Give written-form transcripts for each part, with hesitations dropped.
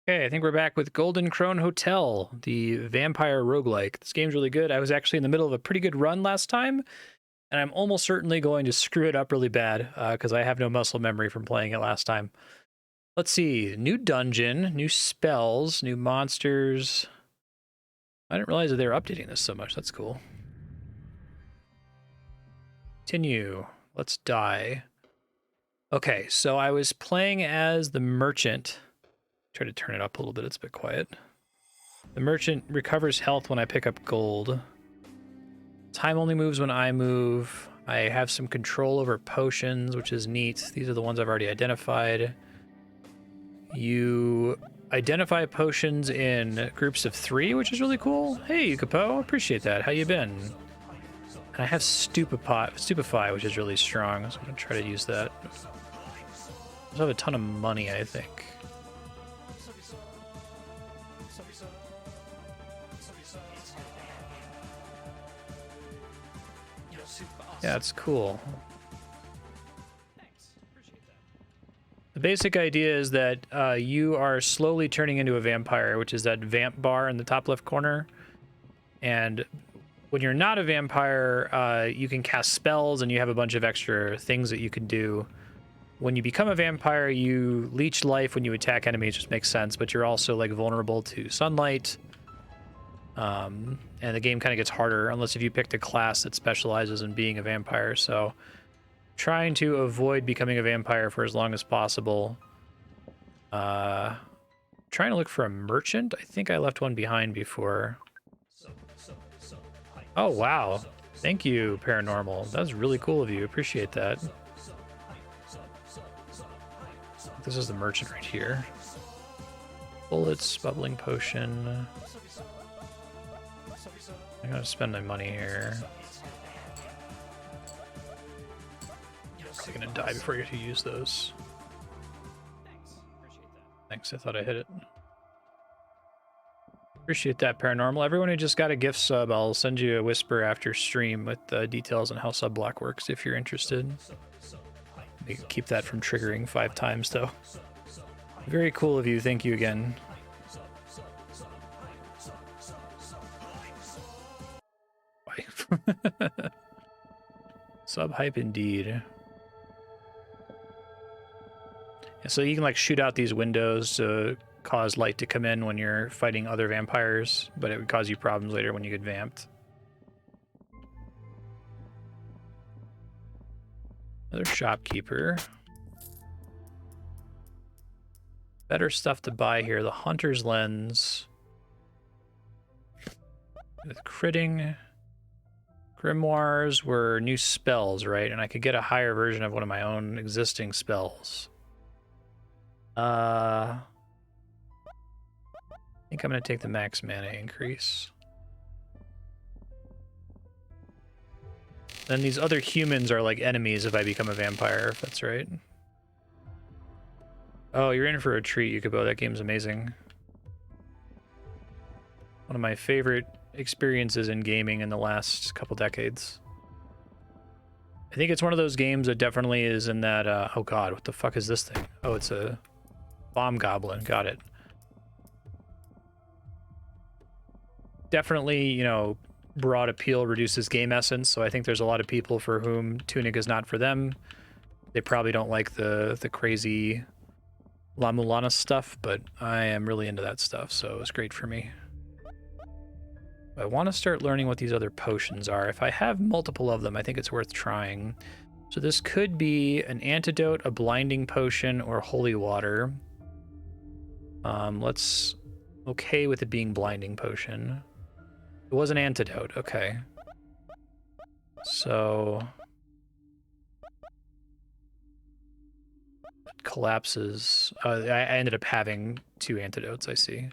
Okay, I think we're back with Golden Krone Hotel, the vampire roguelike. This game's really good. I was actually in the middle of a pretty good run last time, and I'm almost certainly going to screw it up really bad because I have no muscle memory from playing it last time. Let's see. New dungeon, new spells, new monsters. I didn't realize that they were updating this so much. That's cool. Continue. Let's die. Okay, so I was playing as the merchant. Try to turn it up a little bit. It's a bit quiet. The merchant recovers health when I pick up gold. Time only moves when I move. I have some control over potions, which is neat. These are the ones I've already identified. You identify potions in groups of 3, which is really cool. Hey, Capo, appreciate that. How you been? And I have Stupefy, which is really strong, so I'm gonna try to use that. I also have a ton of money, I think. Yeah, it's cool. The basic idea is that you are slowly turning into a vampire, which is that vamp bar in the top left corner. And when you're not a vampire, you can cast spells and you have a bunch of extra things that you can do. When you become a vampire, you leech life when you attack enemies, which makes sense, but you're also like vulnerable to sunlight. And the game kind of gets harder unless if you picked a class that specializes in being a vampire. So trying to avoid becoming a vampire for as long as possible. Trying to look for a merchant. I think I left one behind before. Oh, wow. Thank you, Paranormal. That was really cool of you. Appreciate that. This is the merchant right here. Bullets, bubbling potion. I'm gonna spend my money here. Probably gonna die before I get to use those. Thanks, I thought I hit it. Appreciate that, Paranormal. Everyone who just got a gift sub, I'll send you a whisper after stream with details on how sub block works if you're interested. Maybe keep that from triggering 5 times, though. Very cool of you. Thank you again. Sub hype indeed. Yeah, so you can like shoot out these windows to cause light to come in when you're fighting other vampires, but it would cause you problems later when you get vamped. Another shopkeeper. Better stuff to buy here. The Hunter's Lens. With critting. Grimoires were new spells, right? And I could get a higher version of one of my own existing spells. I think I'm going to take the max mana increase. Then these other humans are like enemies if I become a vampire, if that's right. Oh, you're in for a treat, Yukibo. That game's amazing. One of my favorite experiences in gaming in the last couple decades. I think it's one of those games that definitely is in that, oh god, what the fuck is this thing? Oh, it's a bomb goblin. Got it. Definitely, you know, broad appeal reduces game essence, so I think there's a lot of people for whom Tunic is not for them. They probably don't like the crazy La Mulana stuff, but I am really into that stuff, so it's great for me. I want to start learning what these other potions are. If I have multiple of them, I think it's worth trying. So this could be an antidote, a blinding potion, or holy water. Let's okay with it being blinding potion. It was an antidote, okay. So it collapses. I ended up having 2 antidotes, I see.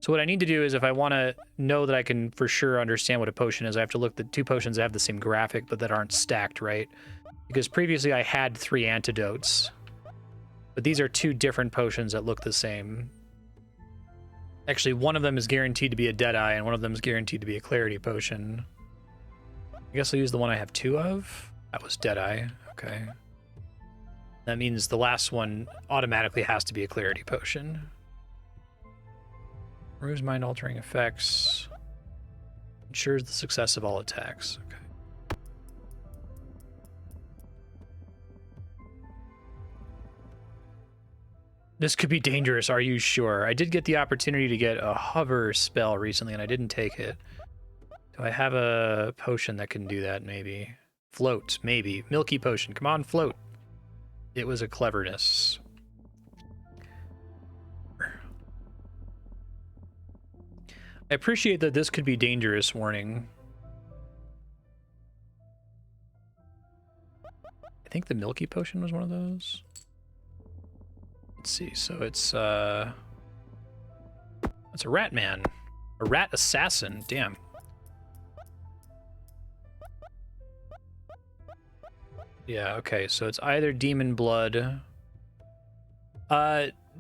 So what I need to do is if I want to know that I can for sure understand what a potion is, I have to look at the 2 potions that have the same graphic but that aren't stacked, right? Because previously I had 3 antidotes, but these are 2 different potions that look the same. Actually, one of them is guaranteed to be a Deadeye, and one of them is guaranteed to be a Clarity potion. I guess I'll use the one I have 2 of. That was Deadeye. Okay. That means the last one automatically has to be a Clarity potion. Removes mind-altering effects. Ensures the success of all attacks. Okay. This could be dangerous, are you sure? I did get the opportunity to get a hover spell recently, and I didn't take it. Do I have a potion that can do that, maybe? Float, maybe. Milky potion. Come on, float. It was a cleverness. I appreciate that this could be dangerous warning. I think the Milky potion was one of those. Let's see, so it's a rat man. A rat assassin, damn. Yeah, okay, so it's either demon blood.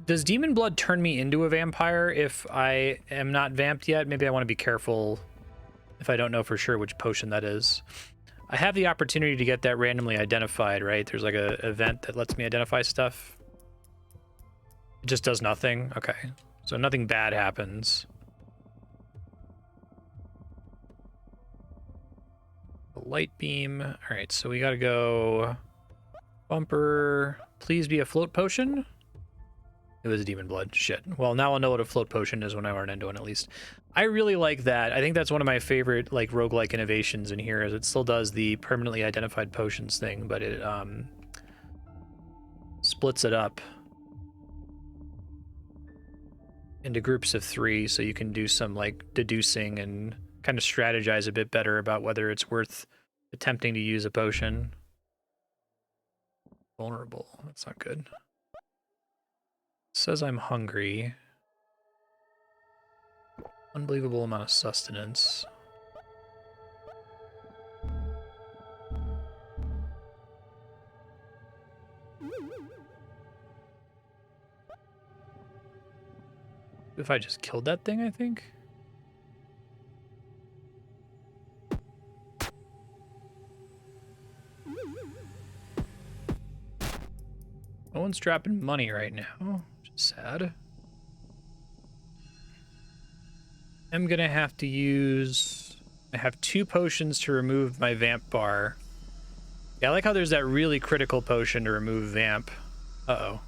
Does demon blood turn me into a vampire if I am not vamped yet? Maybe I want to be careful if I don't know for sure which potion that is. I have the opportunity to get that randomly identified, right? There's like a event that lets me identify stuff. It just does nothing? Okay. So nothing bad happens. Light beam. All right, so we gotta go bumper. Please be a float potion. It was a demon blood. Shit. Well, now I'll know what a float potion is when I run into one, at least. I really like that. I think that's one of my favorite like roguelike innovations in here, is it still does the permanently identified potions thing, but it splits it up into groups of 3, so you can do some like deducing and kind of strategize a bit better about whether it's worth attempting to use a potion. Vulnerable. That's not good. Says I'm hungry. Unbelievable amount of sustenance. If I just killed that thing, I think. No one's dropping money right now, which is sad. I'm gonna have to use... I have 2 potions to remove my vamp bar. Yeah, I like how there's that really critical potion to remove vamp. Uh-oh.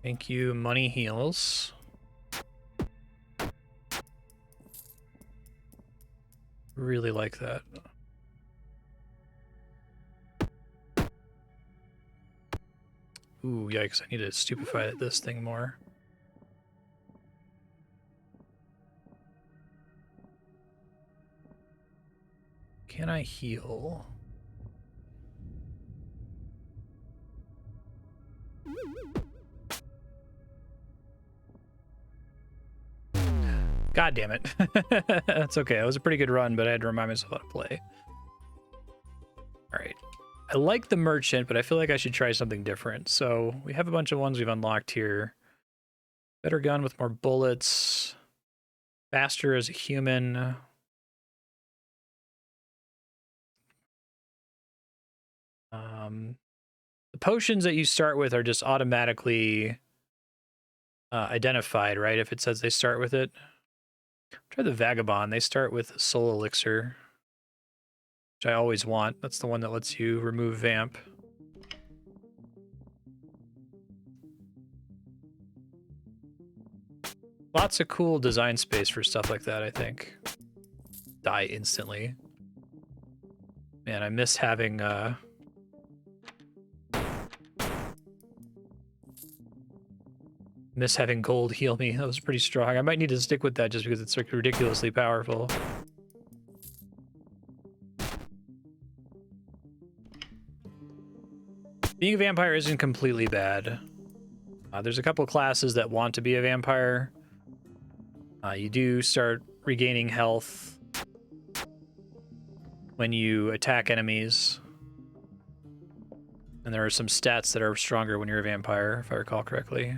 Thank you, money heals. Really like that. Ooh, yikes, I need to stupefy this thing more. Can I heal? God damn it. That's okay. It was a pretty good run, but I had to remind myself how to play. All right. I like the merchant, but I feel like I should try something different. So we have a bunch of ones we've unlocked here. Better gun with more bullets. Faster as a human. The potions that you start with are just automatically identified, right? If it says they start with it. Try the Vagabond. They start with Soul Elixir, which I always want. That's the one that lets you remove Vamp. Lots of cool design space for stuff like that, I think. Die instantly. Man, I miss having gold heal me. That was pretty strong. I might need to stick with that just because it's like ridiculously powerful. Being a vampire isn't completely bad. There's a couple classes that want to be a vampire. You do start regaining health when you attack enemies. And there are some stats that are stronger when you're a vampire, if I recall correctly.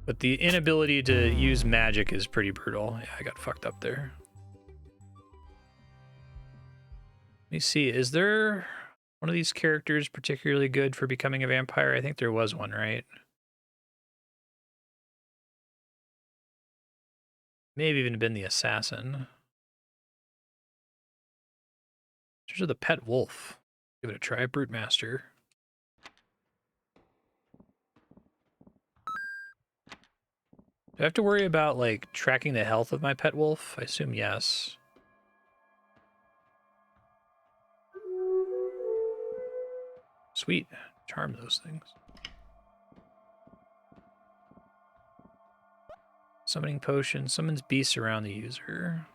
But the inability to use magic is pretty brutal. Yeah, I got fucked up there. Let me see, is there one of these characters particularly good for becoming a vampire? I think there was one, right? Maybe even been the assassin. There's the pet wolf. Give it a try, Brute Master. Do I have to worry about, like, tracking the health of my pet wolf? I assume yes. Sweet. Charm those things. Summoning potion. Summons beasts around the user.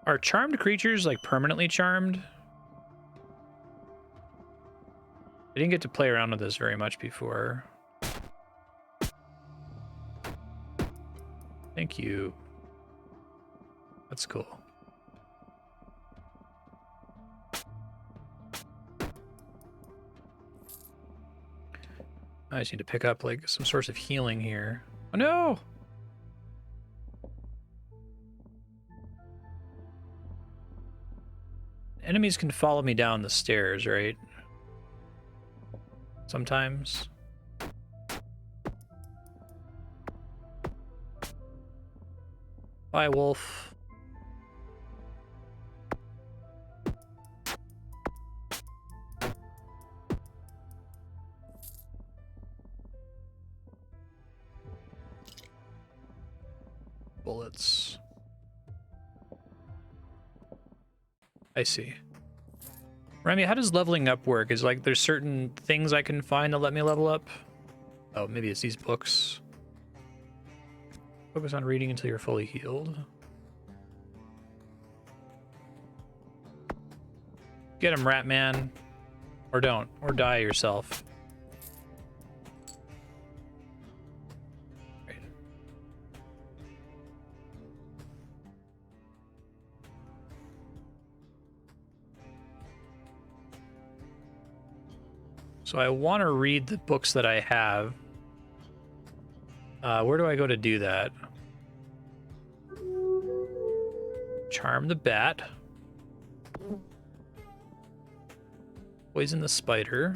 Are charmed creatures, like, permanently charmed? I didn't get to play around with this very much before. Thank you. That's cool. I just need to pick up, like, some source of healing here. Oh, no! Enemies can follow me down the stairs, right? Sometimes. Bye, wolf. Bullets. I see. Remy, how does leveling up work? Is, like, there's certain things I can find that let me level up? Oh, maybe it's these books. Focus on reading until you're fully healed. Get him, Rat Man. Or don't. Or die yourself. Right. So I want to read the books that I have. Where do I go to do that? Charm the bat. Poison the spider.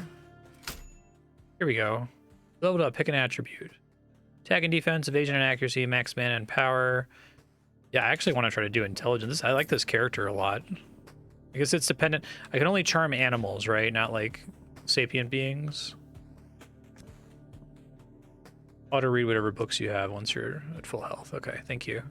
Here we go. Leveled up, pick an attribute. Attack and defense, evasion and accuracy, max mana and power. Yeah, I actually want to try to do intelligence. I like this character a lot. I guess it's dependent. I can only charm animals, right? Not like sapient beings. Auto read whatever books you have once you're at full health. Okay, thank you.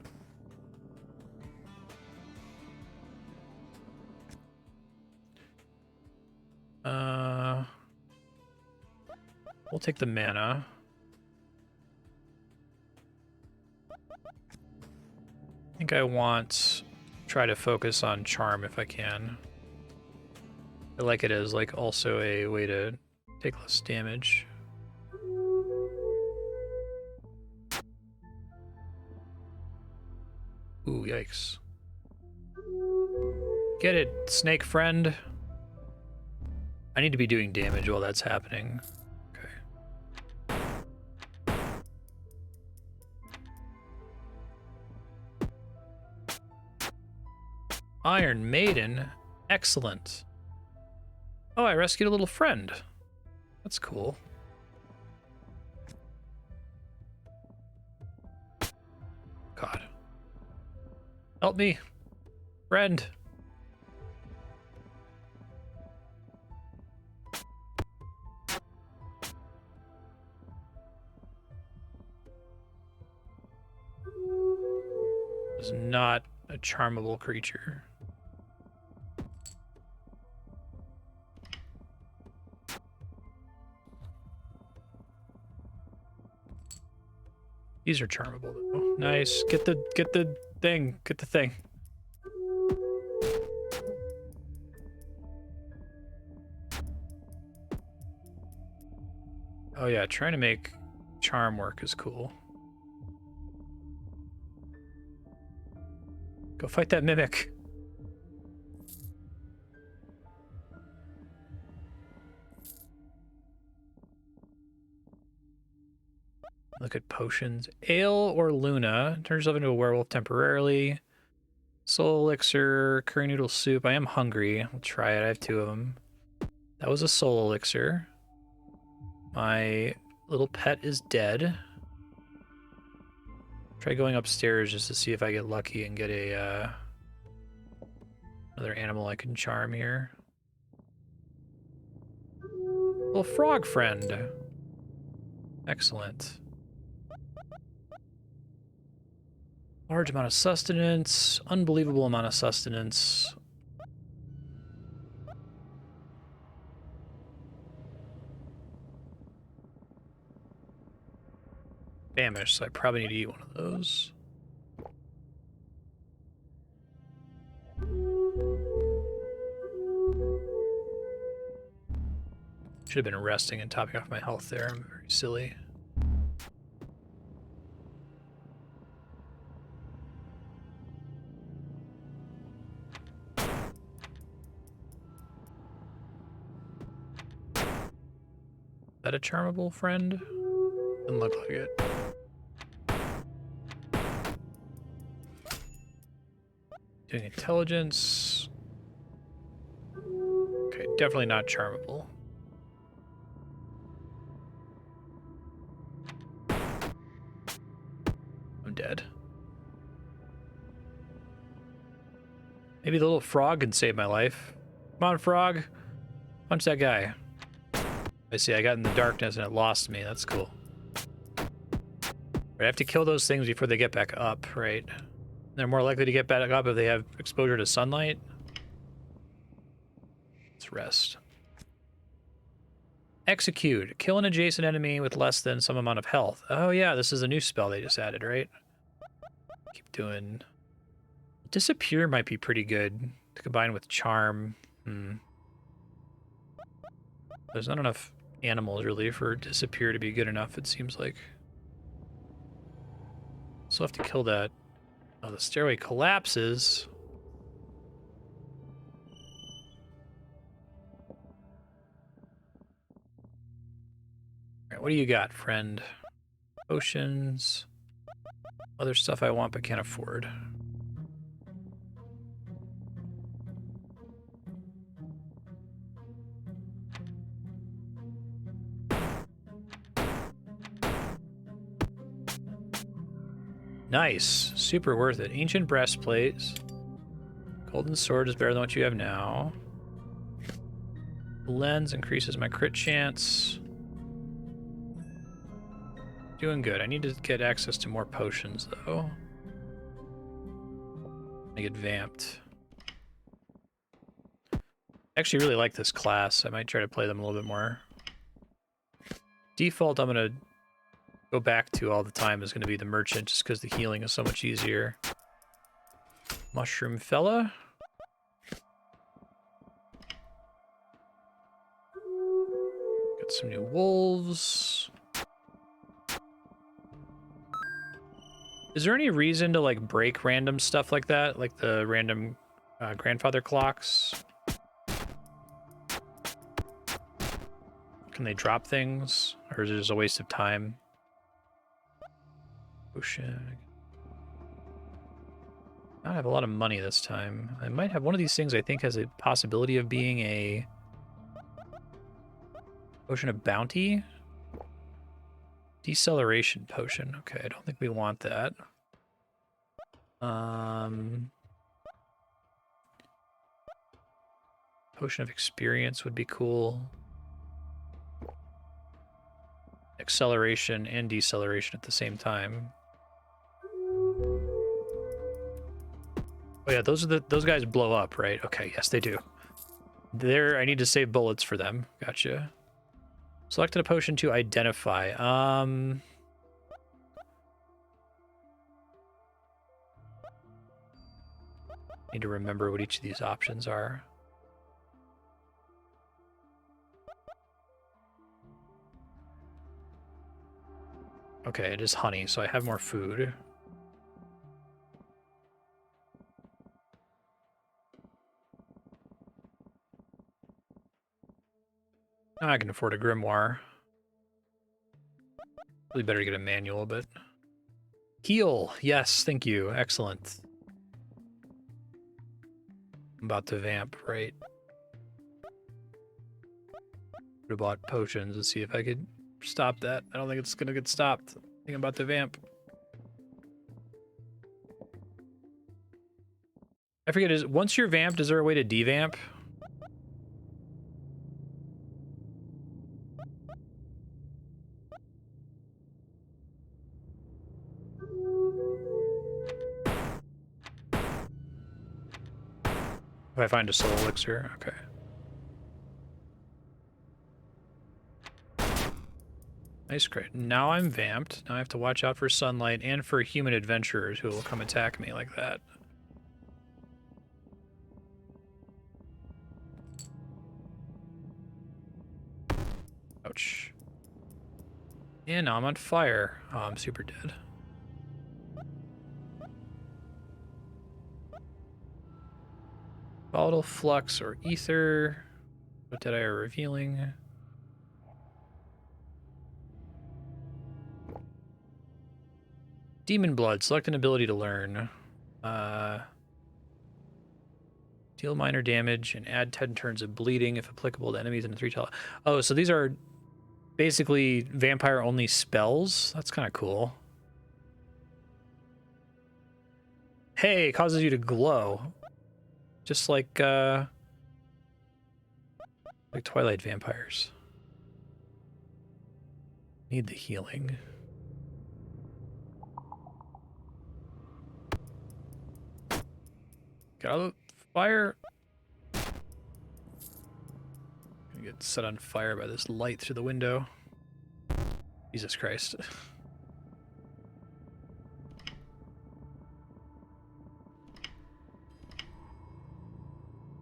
We'll take the mana. I think I want try to focus on charm if I can. I like it as, like, also a way to take less damage. Ooh, yikes. Get it, snake friend. I need to be doing damage while that's happening. Okay. Iron Maiden. Excellent. Oh, I rescued a little friend. That's cool. God. Help me. Friend. Is not a charmable creature. These are charmable though. Nice. Get the thing. Get the thing. Oh yeah, trying to make charm work is cool. Go fight that mimic. Look at potions. Ale or Luna. Turn yourself into a werewolf temporarily. Soul elixir, curry noodle soup. I am hungry. I'll try it. I have 2 of them. That was a soul elixir. My little pet is dead. Try going upstairs just to see if I get lucky and get a another animal I can charm here. Little frog friend. Excellent. Large amount of sustenance. Unbelievable amount of sustenance. Famished, so I probably need to eat one of those. Should have been resting and topping off my health there. I'm very silly. Is that a charmable friend? Doesn't look like it. Doing intelligence. Okay, definitely not charmable. I'm dead. Maybe the little frog can save my life. Come on, frog. Punch that guy. I see, I got in the darkness and it lost me. That's cool. I have to kill those things before they get back up, right? They're more likely to get back up if they have exposure to sunlight. Let's rest. Execute. Kill an adjacent enemy with less than some amount of health. Oh yeah, this is a new spell they just added, right? Keep doing... Disappear might be pretty good to combine with charm. There's not enough animals really for disappear to be good enough, it seems like. Still have to kill that. Oh, the stairway collapses. Alright, what do you got, friend? Potions. Other stuff I want but can't afford. Nice. Super worth it. Ancient breastplate. Golden sword is better than what you have now. Lens increases my crit chance. Doing good. I need to get access to more potions, though. I get vamped. I actually really like this class. I might try to play them a little bit more. Default, I'm going to go back to all the time is going to be the merchant, just because the healing is so much easier. Mushroom fella. Got some new wolves. Is there any reason to like break random stuff like that? Like the random grandfather clocks? Can they drop things? Or is it just a waste of time? Ocean. I don't have a lot of money this time. I might have one of these things I think has a possibility of being a potion of bounty. Deceleration potion. Okay, I don't think we want that. Potion of experience would be cool. Acceleration and deceleration at the same time. Oh yeah, those guys blow up, right? Okay, yes they do. There, I need to save bullets for them. Gotcha. Selected a potion to identify. Need to remember what each of these options are. Okay, it is honey, so I have more food. I can afford a grimoire. Really better to get a manual, but... Heal! Yes, thank you. Excellent. I'm about to vamp, right? Would have bought potions to see if I could stop that. I don't think it's gonna get stopped. I think I'm about to vamp. I forget, once you're vamped, is there a way to devamp? If I find a soul elixir, okay. Nice, great. Now I'm vamped. Now I have to watch out for sunlight and for human adventurers who will come attack me like that. Ouch. And now I'm on fire. Oh, I'm super dead. Volatile flux or ether. What did I revealing? Demon blood. Select an ability to learn. Deal minor damage and add 10 turns of bleeding if applicable to enemies in a 3 tile. Oh, so these are basically vampire only spells? That's kind of cool. Hey, it causes you to glow. Just like Twilight vampires. Need the healing. Get out of the fire. Gonna get set on fire by this light through the window. Jesus Christ.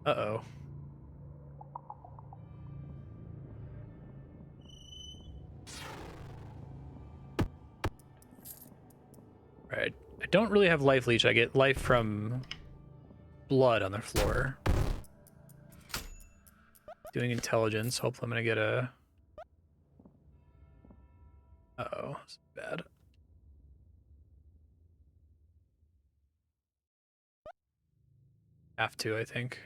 Uh-oh. Right. I don't really have life leech. I get life from blood on the floor. Doing intelligence. Hopefully I'm gonna get a... Uh-oh. This is bad. Have to, I think.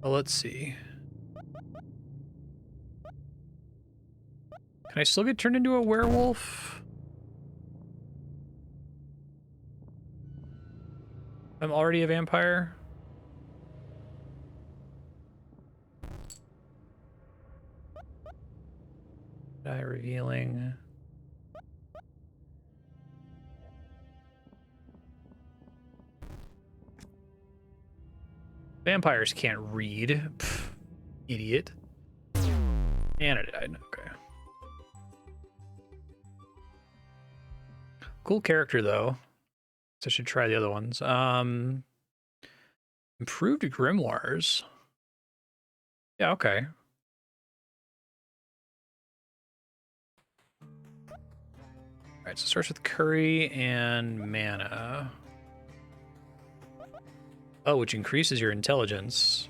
Well, let's see. Can I still get turned into a werewolf? I'm already a vampire? Die revealing. Vampires can't read. Pff, idiot. And I died. Okay. Cool character, though. So I should try the other ones. Improved grimoires. Yeah, okay. Alright, so it starts with curry and mana. Oh, which increases your intelligence.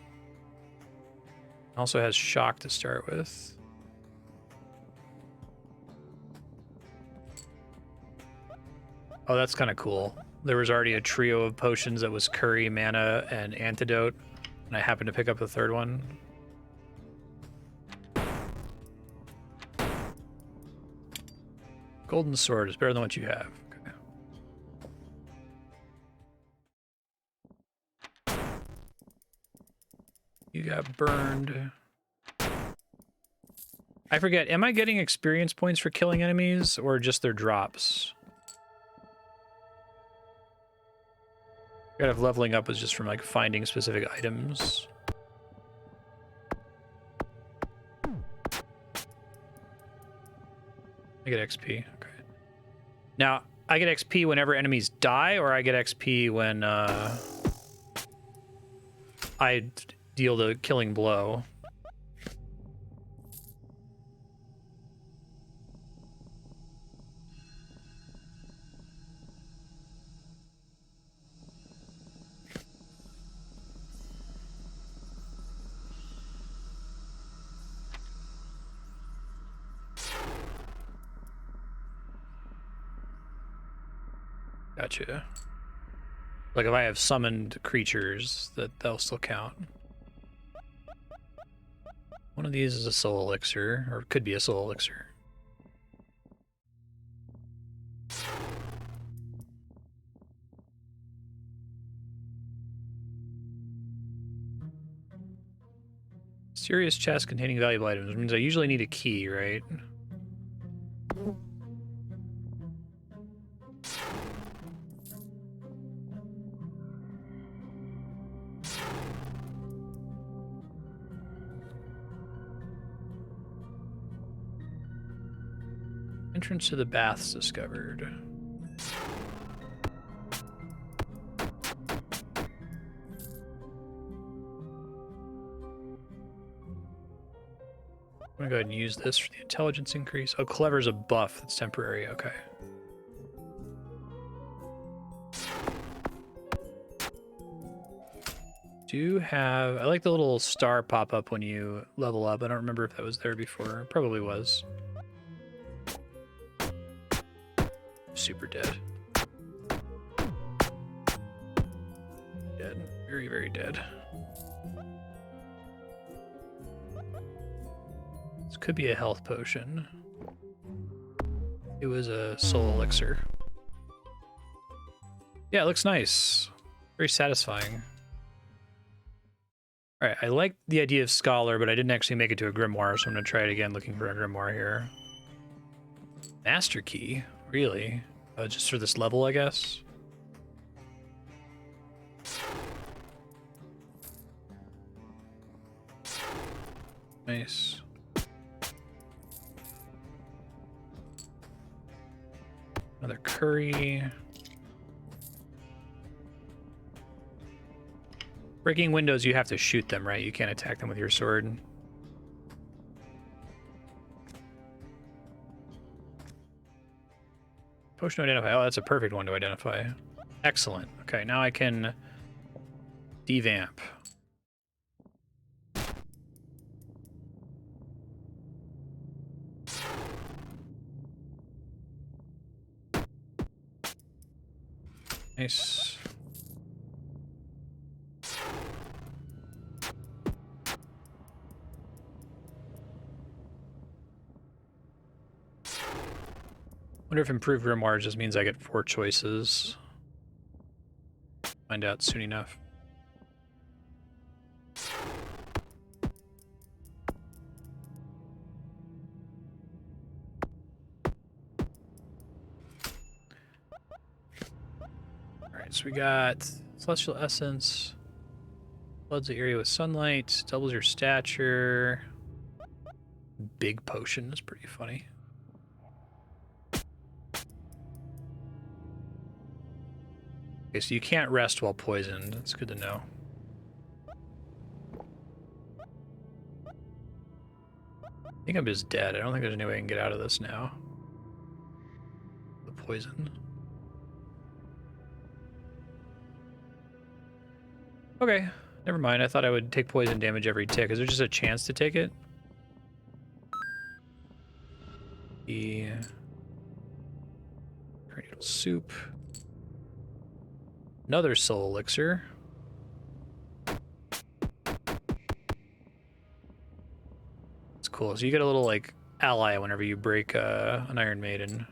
Also has shock to start with. Oh, that's kind of cool. There was already a trio of potions that was curry, mana, and antidote, and I happened to pick up the third one. Golden sword is better than what you have. Okay. You got burned. I forget, am I getting experience points for killing enemies or just their drops? If leveling up was just from like finding specific items. I get XP, okay. Now, I get XP whenever enemies die, or I get XP when I deal the killing blow. Gotcha. Like if I have summoned creatures, they'll still count. One of these is a soul elixir, or it could be a soul elixir. Serious chest containing valuable items, which means I usually need a key, right? Entrance to the baths discovered. I'm gonna go ahead and use this for the intelligence increase. Oh, clever's a buff that's temporary, okay. I like the little star pop up when you level up. I don't remember if that was there before. It probably was. Super dead. Dead. Very, very dead. This could be a health potion. It was a soul elixir. Yeah, it looks nice. Very satisfying. Alright, I like the idea of Scholar, but I didn't actually make it to a grimoire, so I'm going to try it again looking for a grimoire here. Master Key? Really? Just for this level, I guess? Nice. Another curry. Breaking windows, you have to shoot them, right? You can't attack them with your sword. Potion to identify. Oh, that's a perfect one to identify. Excellent. Okay, now I can devamp. Nice. Wonder if improved grimoire just means I get 4 choices. Find out soon enough. Alright, so we got Celestial Essence. Floods the area with sunlight. Doubles your stature. Big potion is pretty funny. Okay, so you can't rest while poisoned. That's good to know. I think I'm just dead. I don't think there's any way I can get out of this now. The poison. Okay, never mind. I thought I would take poison damage every tick. Is there just a chance to take it? The cranial soup. Another soul elixir. It's cool. So you get a little like ally whenever you break an Iron Maiden.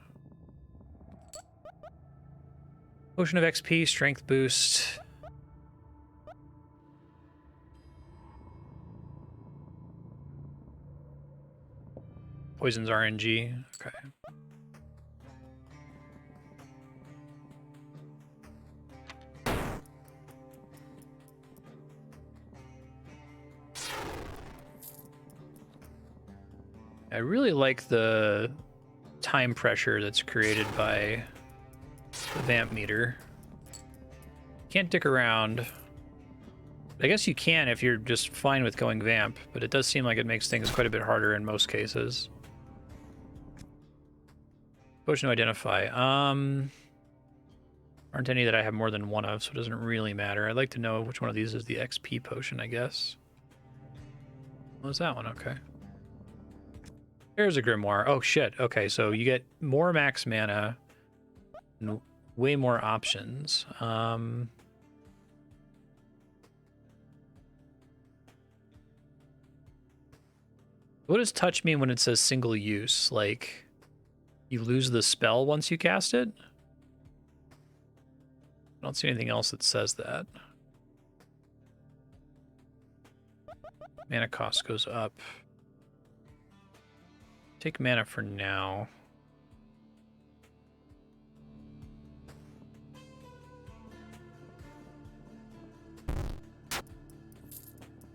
Potion of XP, strength boost. Poison's RNG. Okay. I really like the time pressure that's created by the vamp meter. Can't dick around. I guess you can if you're just fine with going vamp, but it does seem like it makes things quite a bit harder in most cases. Potion to identify. Aren't any that I have more than one of, so it doesn't really matter. I'd like to know which one of these is the XP potion, I guess. What was that one? Okay. There's a grimoire. Oh, shit. Okay, so you get more max mana, way more options. What does touch mean when it says single use? Like, you lose the spell once you cast it? I don't see anything else that says that. Mana cost goes up. Take mana for now.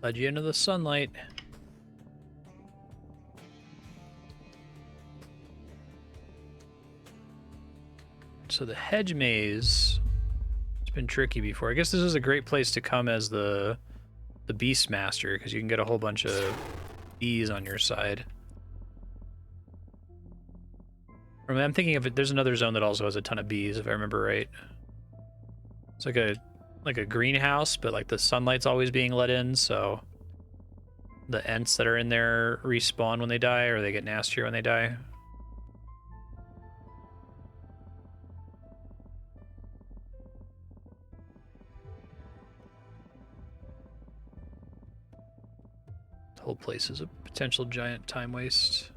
Led you into the sunlight. So the hedge maze has been tricky before. I guess this is a great place to come as the beast master, because you can get a whole bunch of bees on your side. I mean, I'm thinking of it. There's another zone that also has a ton of bees, if I remember right. It's like a greenhouse, but like the sunlight's always being let in, so the ents that are in there respawn when they die, or they get nastier when they die. The whole place is a potential giant time waste.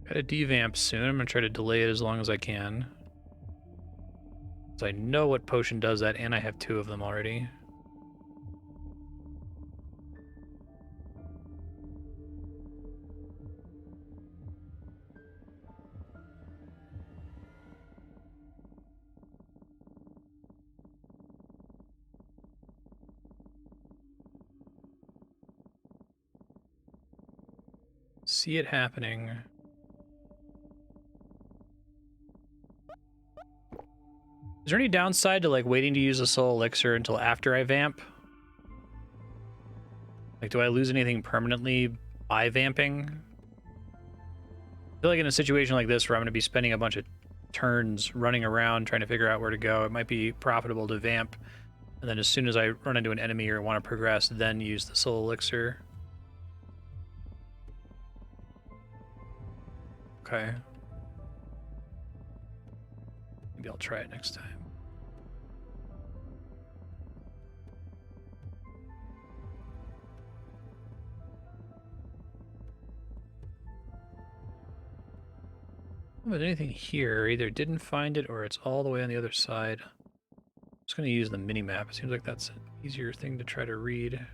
Got a devamp soon. I'm gonna try to delay it as long as I can. So I know what potion does that, and I have 2 of them already. See it happening. Is there any downside to like waiting to use a soul elixir until after I vamp? Like, do I lose anything permanently by vamping? I feel like in a situation like this where I'm going to be spending a bunch of turns running around trying to figure out where to go, it might be profitable to vamp, and then as soon as I run into an enemy or want to progress, then use the soul elixir. Okay. Maybe I'll try it next time. If there's anything here, either didn't find it or it's all the way on the other side. I'm just going to use the mini-map. It seems like that's an easier thing to try to read.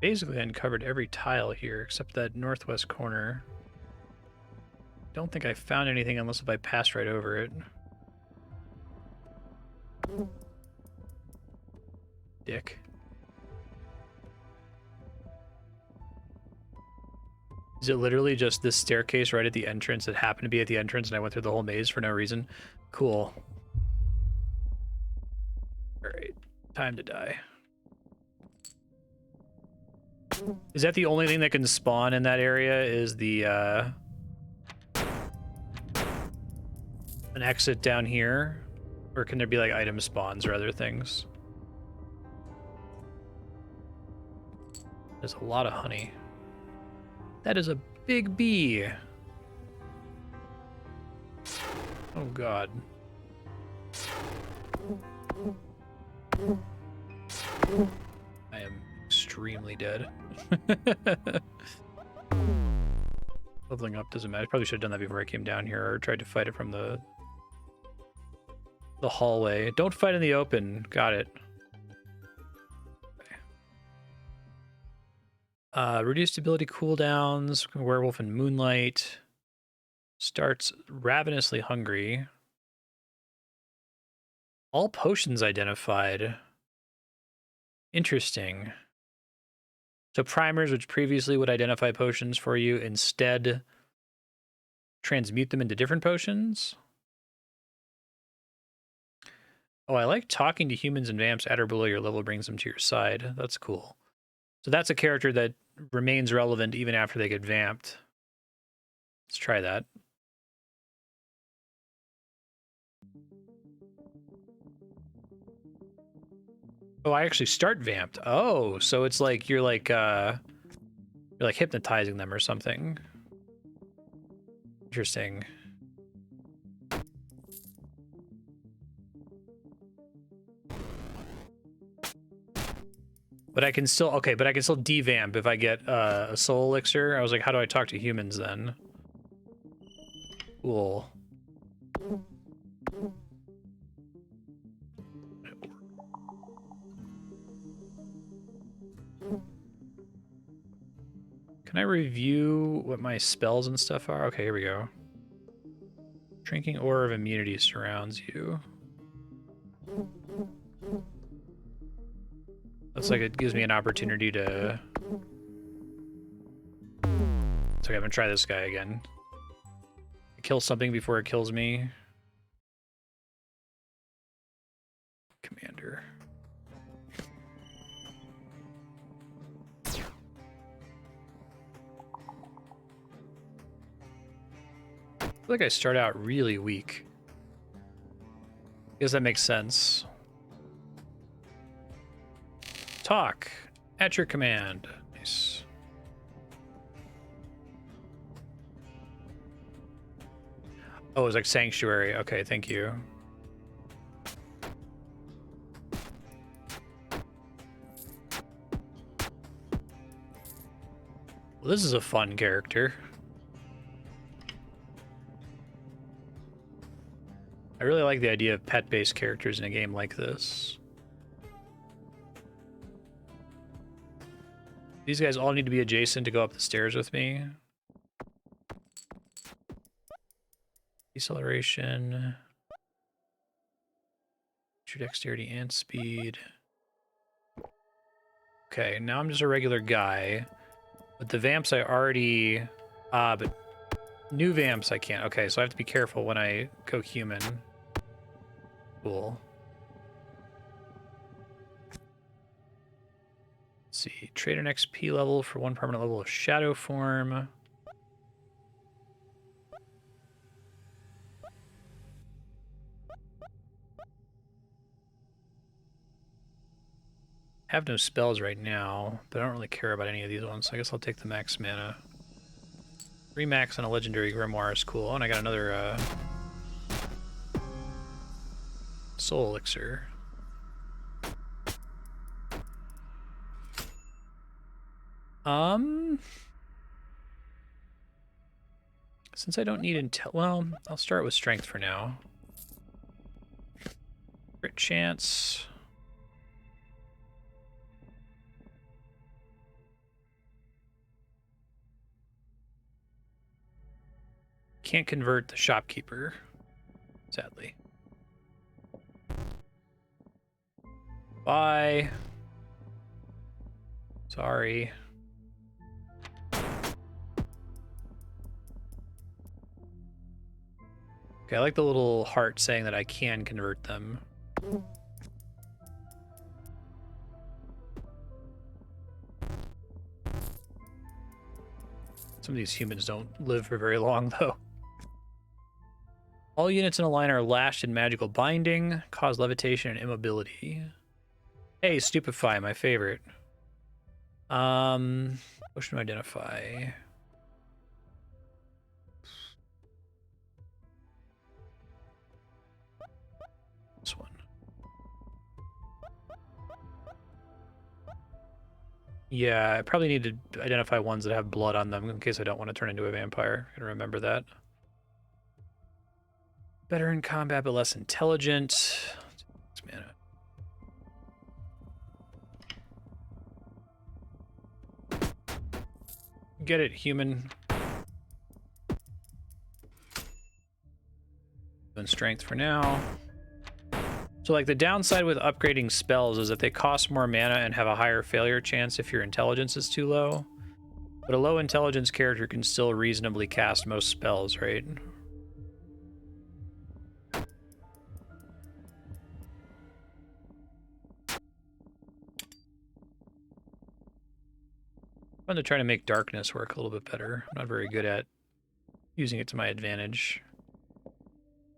Basically uncovered every tile here except that northwest corner. Don't think I found anything unless if I passed right over it. Dick. Is it literally just this staircase right at the entrance that happened to be at the entrance and I went through the whole maze for no reason? Cool. Alright, time to die. Is that the only thing that can spawn in that area? Is the an exit down here? Or can there be like item spawns or other things? There's a lot of honey. That is a big bee. Oh god. I am extremely dead. Leveling up doesn't matter. I probably should have done that before I came down here or tried to fight it from the hallway. Don't fight in the open. Got it. Reduced ability cooldowns, werewolf and moonlight. Starts ravenously hungry. All potions identified. Interesting. So primers, which previously would identify potions for you, instead transmute them into different potions. Oh, I like talking to humans and vamps at or below your level brings them to your side. That's cool. So that's a character that remains relevant even after they get vamped. Let's try that. Oh, I actually start vamped. Oh, so it's like you're like hypnotizing them or something. Interesting. But I can still, okay, but I can still devamp if I get a soul elixir. I was like, how do I talk to humans then? Cool. Can I review what my spells and stuff are? Okay, here we go. Drinking aura of immunity surrounds you. Looks like it gives me an opportunity to... So I'm gonna try this guy again. Kill something before it kills me. Commander. I feel like I start out really weak. I guess that makes sense. Talk. At your command. Nice. Oh, it was like Sanctuary. Okay, thank you. Well, this is a fun character. I really like the idea of pet-based characters in a game like this. These guys all need to be adjacent to go up the stairs with me. Deceleration. Your dexterity and speed. Okay, now I'm just a regular guy. But the vamps I already... but new vamps I can't. Okay, so I have to be careful when I go human. Cool. Let's see. Trade an XP level for 1 permanent level of shadow form. I have no spells right now, but I don't really care about any of these ones, so I guess I'll take the max mana. 3 max on a legendary grimoire is cool. Oh, and I got another soul elixir. Since I don't need intel, well, I'll start with strength for now. Crit chance. Can't convert the shopkeeper, sadly. Bye. Sorry. Okay, I like the little heart saying that I can convert them. Some of these humans don't live for very long, though. All units in a line are lashed in magical binding, cause levitation and immobility. Hey, stupefy, my favorite. Potion to identify. This one. Yeah, I probably need to identify ones that have blood on them in case I don't want to turn into a vampire. I gotta remember that. Better in combat, but less intelligent. Mana. Get it, human. And strength for now. So like the downside with upgrading spells is that they cost more mana and have a higher failure chance if your intelligence is too low. But a low intelligence character can still reasonably cast most spells, right? I'm going to try to make darkness work a little bit better. I'm not very good at using it to my advantage. I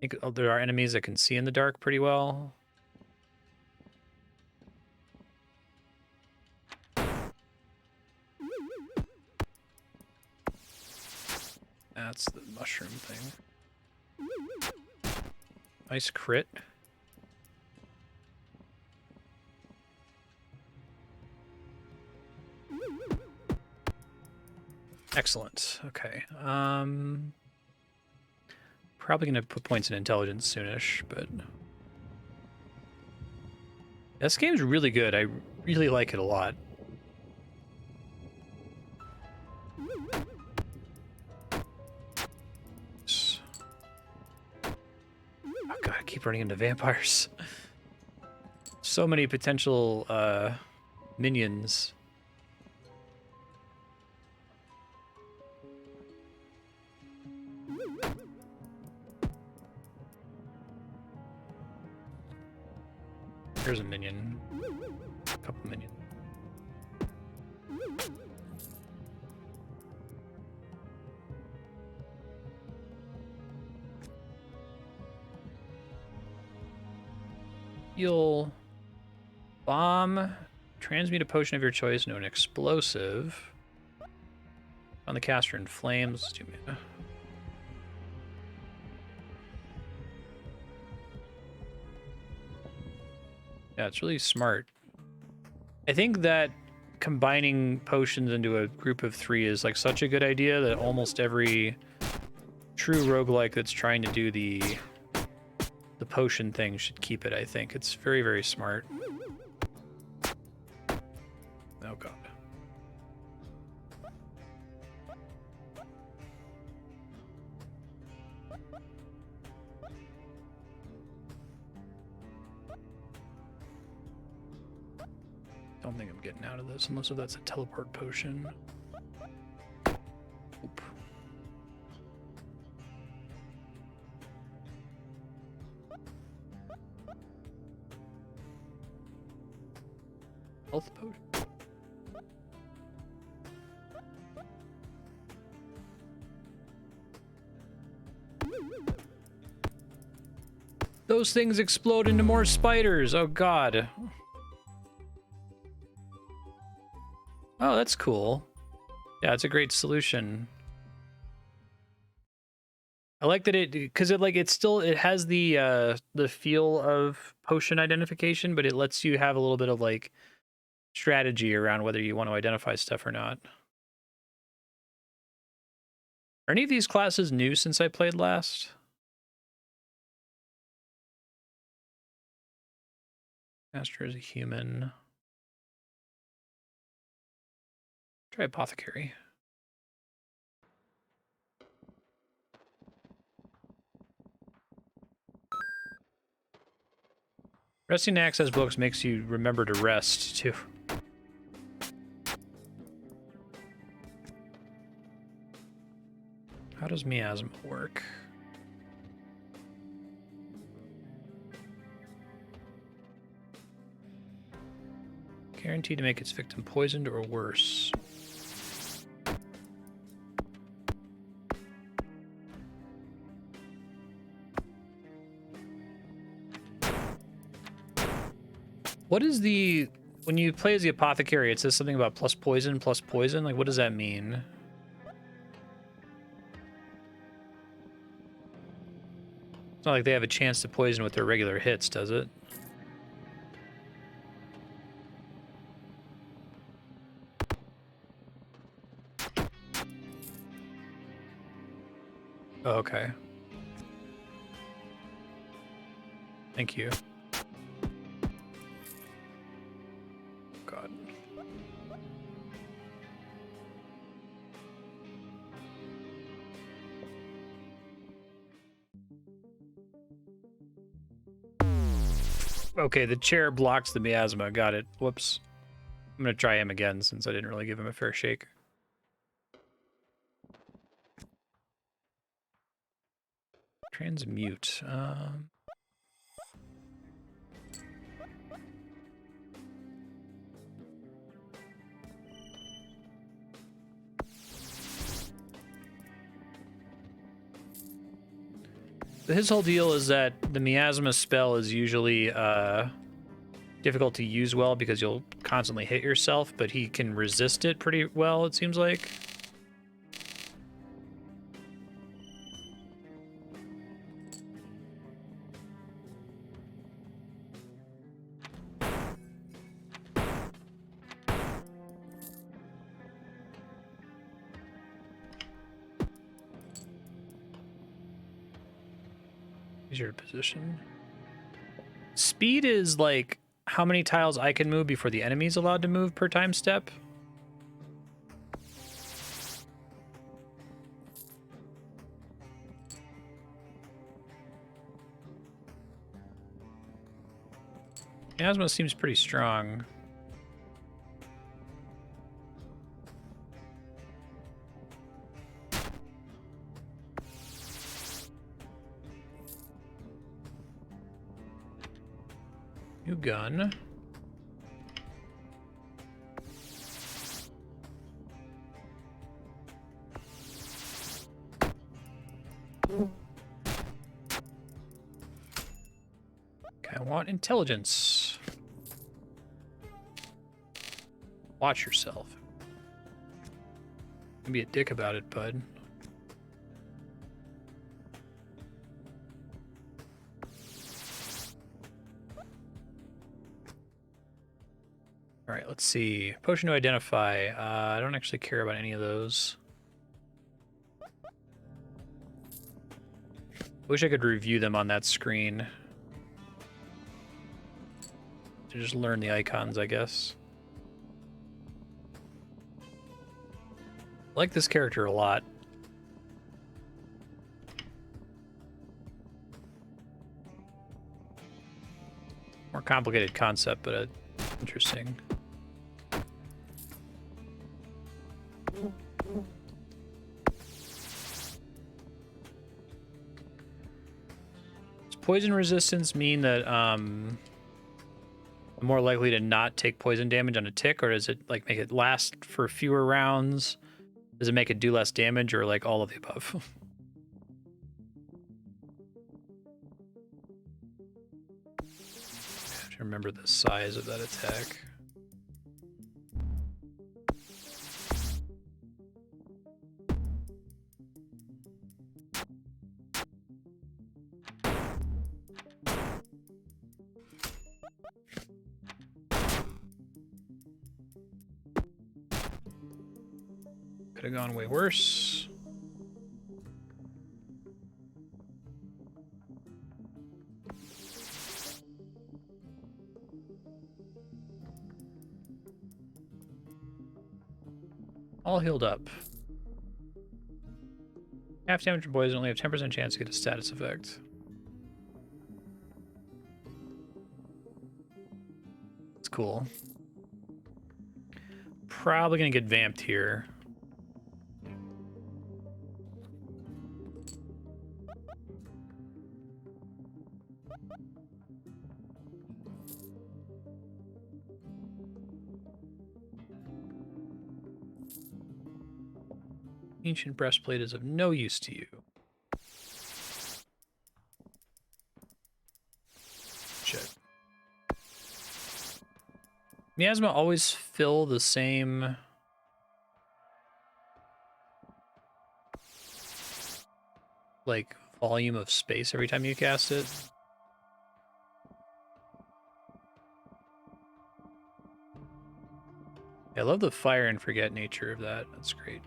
think there are enemies that can see in the dark pretty well. That's the mushroom thing. Nice crit. Excellent. Okay. Probably gonna put points in intelligence soonish, but this game's really good. I really like it a lot. Oh god, I keep running into vampires. So many potential minions. There's a minion. A couple minions. You'll bomb, transmute a potion of your choice into an explosive. On the caster in flames. 2 mana. Yeah, it's really smart. I think that combining potions into a group of 3 is like such a good idea that almost every true roguelike that's trying to do the potion thing should keep it, I think. It's very, very smart. Oh god. Don't think I'm getting out of this unless that's a teleport potion. Oop. Health potion. Those things explode into more spiders. Oh god. Oh, that's cool. Yeah, it's a great solution. I like that because it has the feel of potion identification, but it lets you have a little bit of like strategy around whether you want to identify stuff or not. Are any of these classes new since I played last? Master is a human. Try Apothecary. Resting to access books makes you remember to rest, too. How does miasma work? Guaranteed to make its victim poisoned or worse. What is the... When you play as the Apothecary, it says something about plus poison. Like, what does that mean? It's not like they have a chance to poison with their regular hits, does it? Oh, okay. Thank you. God. Okay, the chair blocks the miasma. Got it. Whoops. I'm going to try him again since I didn't really give him a fair shake. Transmute. His whole deal is that the miasma spell is usually difficult to use well because you'll constantly hit yourself, but he can resist it pretty well, it seems like. Is your position? Speed is like how many tiles I can move before the enemy's allowed to move per time step. Miasma seems pretty strong. New gun. Okay, I want intelligence. Watch yourself. Don't be a dick about it, bud. All right, let's see. Potion to identify. I don't actually care about any of those. Wish I could review them on that screen. To just learn the icons, I guess. I like this character a lot. More complicated concept, but interesting. Does poison resistance mean that I'm more likely to not take poison damage on a tick, or does it like make it last for fewer rounds? Does it make it do less damage, or like all of the above? I have to remember the size of that attack. Could have gone way worse. All healed up. Half damage from poison, only have 10% chance to get a status effect. It's cool. Probably gonna get vamped here. Ancient breastplate is of no use to you. Shit. Miasma always fill the same... like, volume of space every time you cast it. I love the fire and forget nature of that. That's great.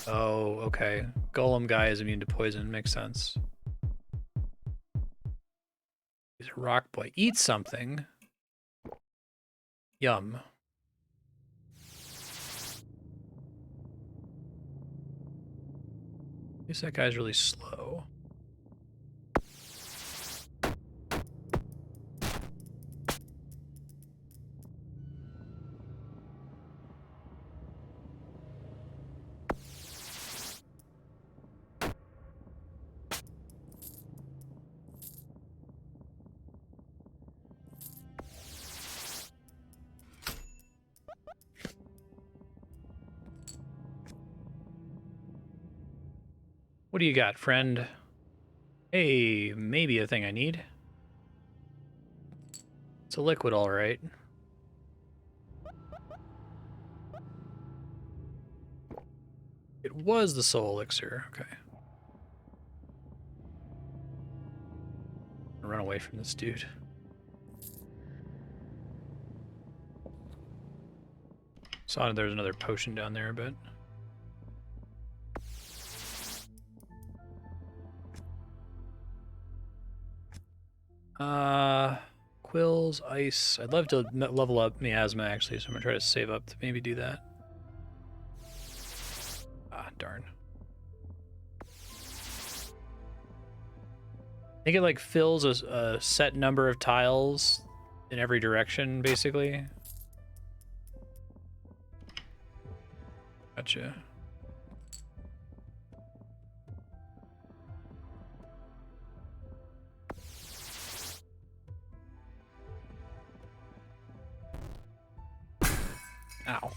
Oh, okay. Golem guy is immune to poison. Makes sense. He's a rock boy. Eat something. Yum. At least that guy's really slow. What do you got, friend? Hey, maybe a thing I need. It's a liquid, all right. It was the soul elixir. Okay. Run away from this dude. Saw there's another potion down there, but quills, ice. I'd love to level up miasma actually, so I'm gonna try to save up to maybe do that. Ah, darn. I think it like fills a set number of tiles in every direction, basically. Gotcha. Ow.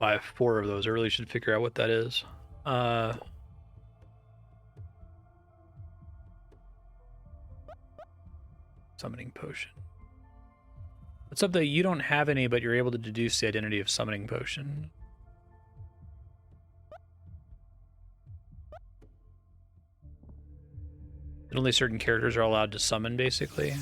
I have 4 of those. I really should figure out what that is. Summoning potion. What's up that you don't have any, but you're able to deduce the identity of summoning potion? And only certain characters are allowed to summon, basically.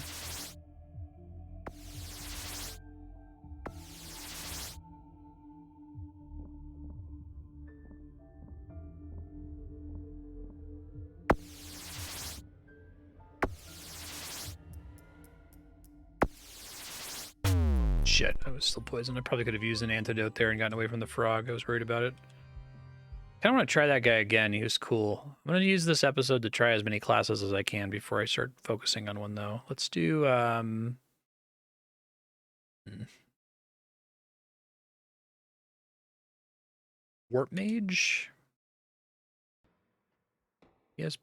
Shit, I was still poisoned. I probably could have used an antidote there and gotten away from the frog. I was worried about it. I kind of want to try that guy again. He was cool. I'm going to use this episode to try as many classes as I can before I start focusing on one, though. Let's do, Warp Mage. He has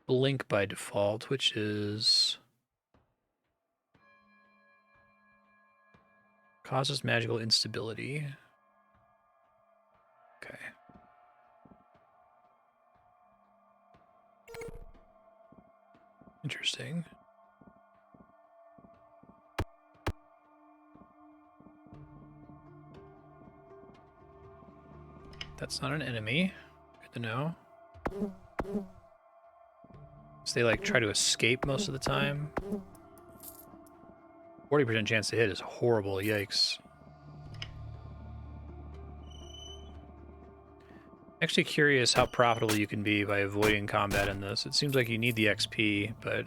Blink by default, which is... causes magical instability. Okay. Interesting. That's not an enemy. Good to know. So they like try to escape most of the time. 40% chance to hit is horrible. Yikes. Actually curious how profitable you can be by avoiding combat in this. It seems like you need the XP, but...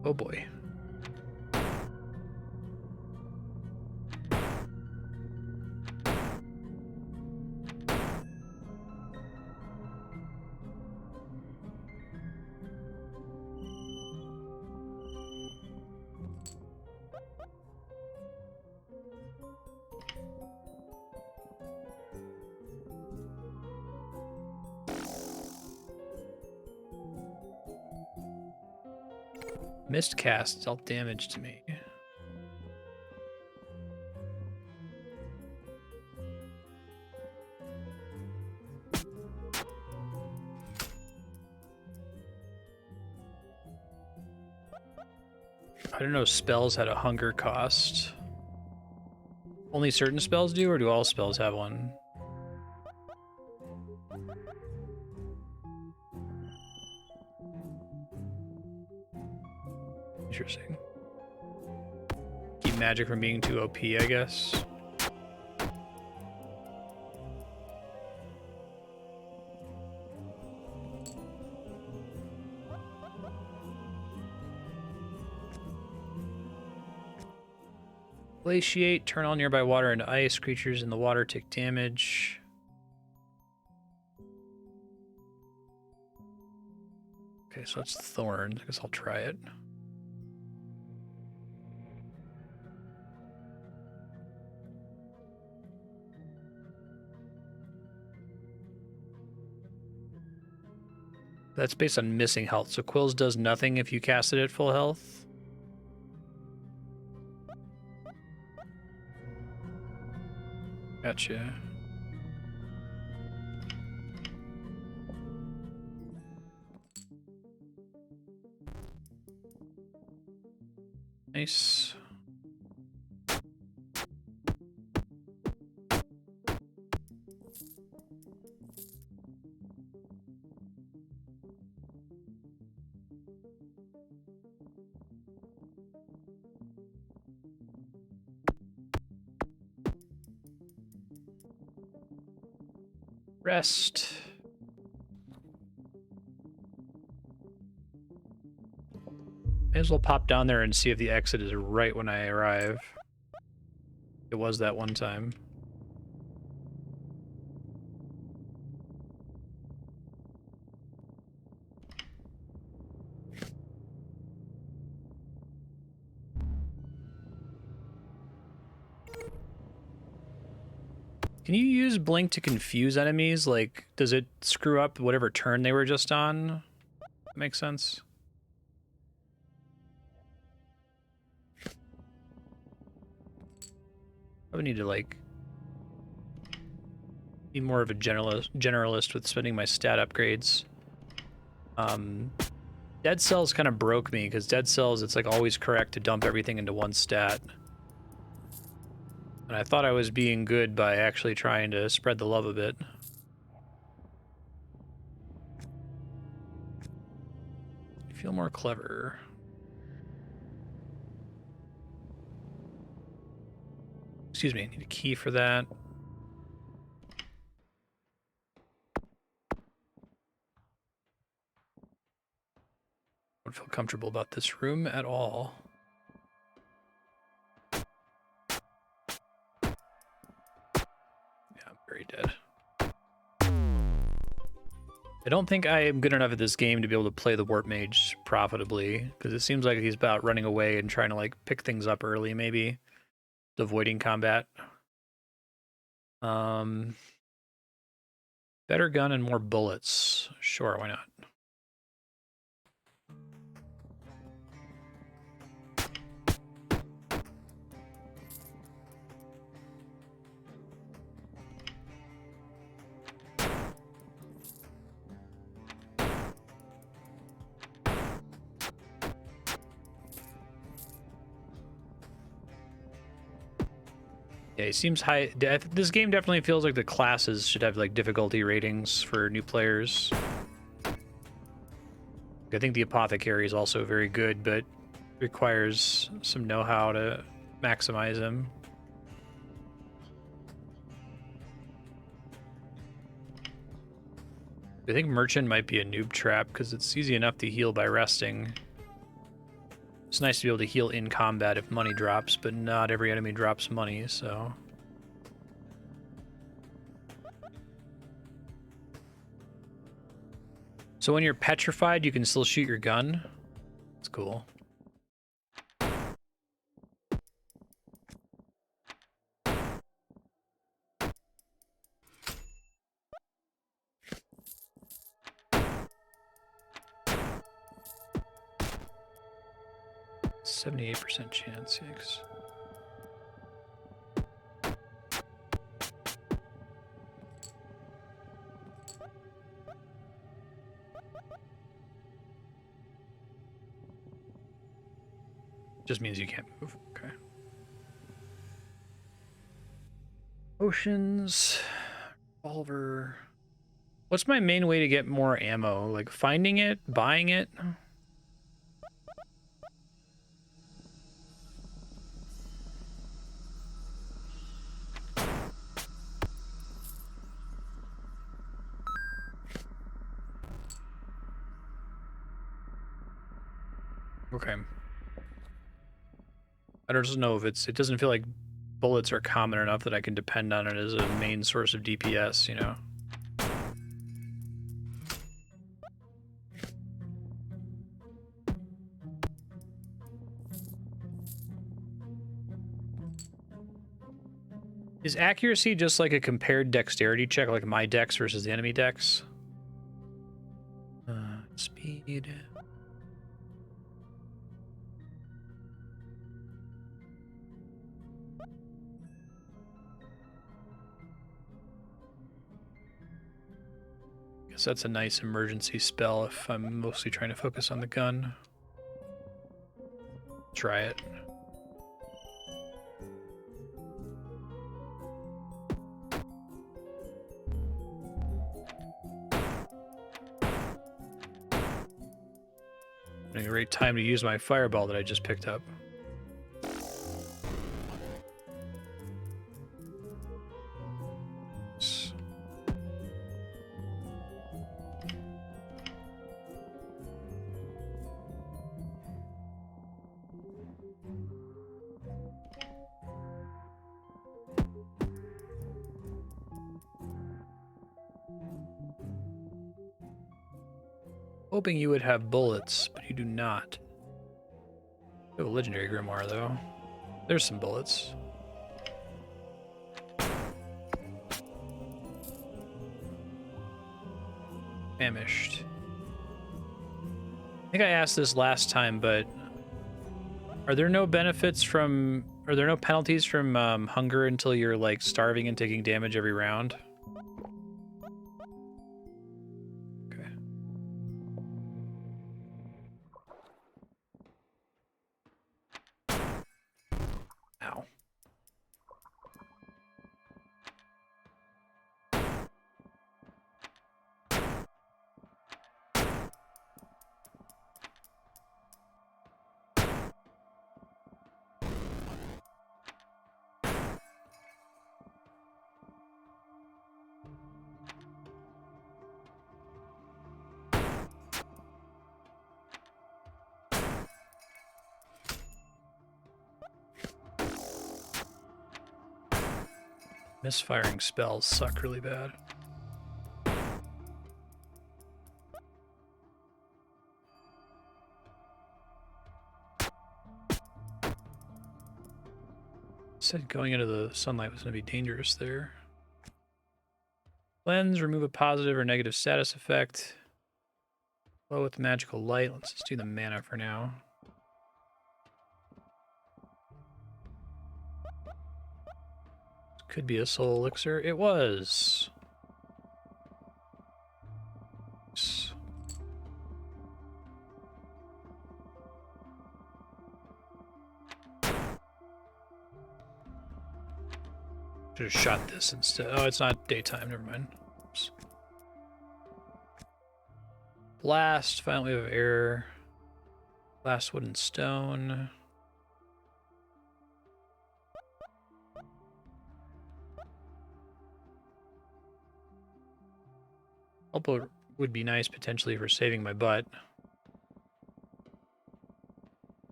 oh boy. Mist cast dealt damage to me. I don't know spells had a hunger cost. Only certain spells do, or do all spells have one? Interesting. Keep magic from being too OP, I guess. Glaciate, turn all nearby water into ice. Creatures in the water take damage. Okay, so it's thorns. I guess I'll try it. That's based on missing health. So Quills does nothing if you cast it at full health. Gotcha. Nice. Rest. May as well pop down there and see if the exit is right when I arrive. It was that one time. Can you use Blink to confuse enemies? Like, does it screw up whatever turn they were just on? That makes sense. I would need to, like, be more of a generalist with spending my stat upgrades. Dead Cells kind of broke me, because Dead Cells, it's like always correct to dump everything into one stat. And I thought I was being good by actually trying to spread the love a bit. I feel more clever. Excuse me, I need a key for that. I don't feel comfortable about this room at all. Yeah, I'm very dead. I don't think I am good enough at this game to be able to play the Warp Mage profitably, because it seems like he's about running away and trying to, like, pick things up early, maybe. Avoiding combat. Better gun and more bullets. Sure, why not? Yeah, he seems high. This game definitely feels like the classes should have, like, difficulty ratings for new players. I think the Apothecary is also very good, but requires some know-how to maximize him. I think Merchant might be a noob trap, because it's easy enough to heal by resting. It's nice to be able to heal in combat if money drops, but not every enemy drops money, so... So when you're petrified, you can still shoot your gun? That's cool. %78% chance, yikes. Just means you can't move. Okay. Potions, revolver. What's my main way to get more ammo? Like finding it, buying it? Okay. I don't just know if it doesn't feel like bullets are common enough that I can depend on it as a main source of DPS, you know? Is accuracy just like a compared dexterity check, like my dex versus the enemy dex? Speed. Guess that's a nice emergency spell if I'm mostly trying to focus on the gun. Try it. A great time to use my fireball that I just picked up. Hoping you would have bullets, but you do not. You have a legendary grimoire, though. There's some bullets. Famished. I think I asked this last time, but are there no benefits from... Are there no penalties from hunger until you're, like, starving and taking damage every round? Misfiring spells suck really bad. Said going into the sunlight was going to be dangerous there. Cleanse, remove a positive or negative status effect. Glow with magical light. Let's just do the mana for now. Could be a soul elixir. It was. Should have shot this instead. Oh, it's not daytime. Never mind. Oops. Blast. Final wave of air. Blast, wood, and stone. Elbow would be nice potentially for saving my butt.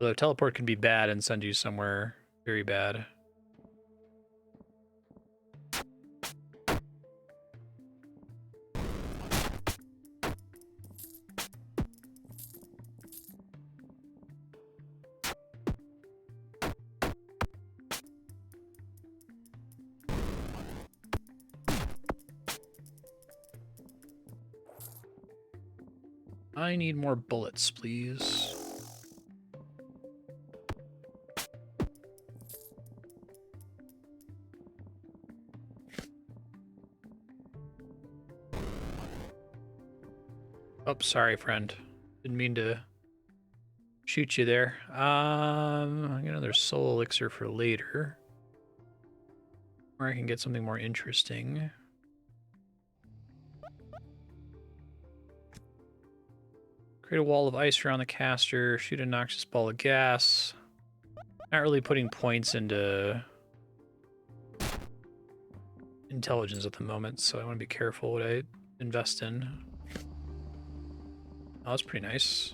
Although teleport can be bad and send you somewhere very bad. I need more bullets, please. Oh, sorry, friend. Didn't mean to shoot you there. I got another soul elixir for later. Or I can get something more interesting. Create a wall of ice around the caster. Shoot a noxious ball of gas. Not really putting points into intelligence at the moment, so I want to be careful what I invest in. Oh, that's pretty nice.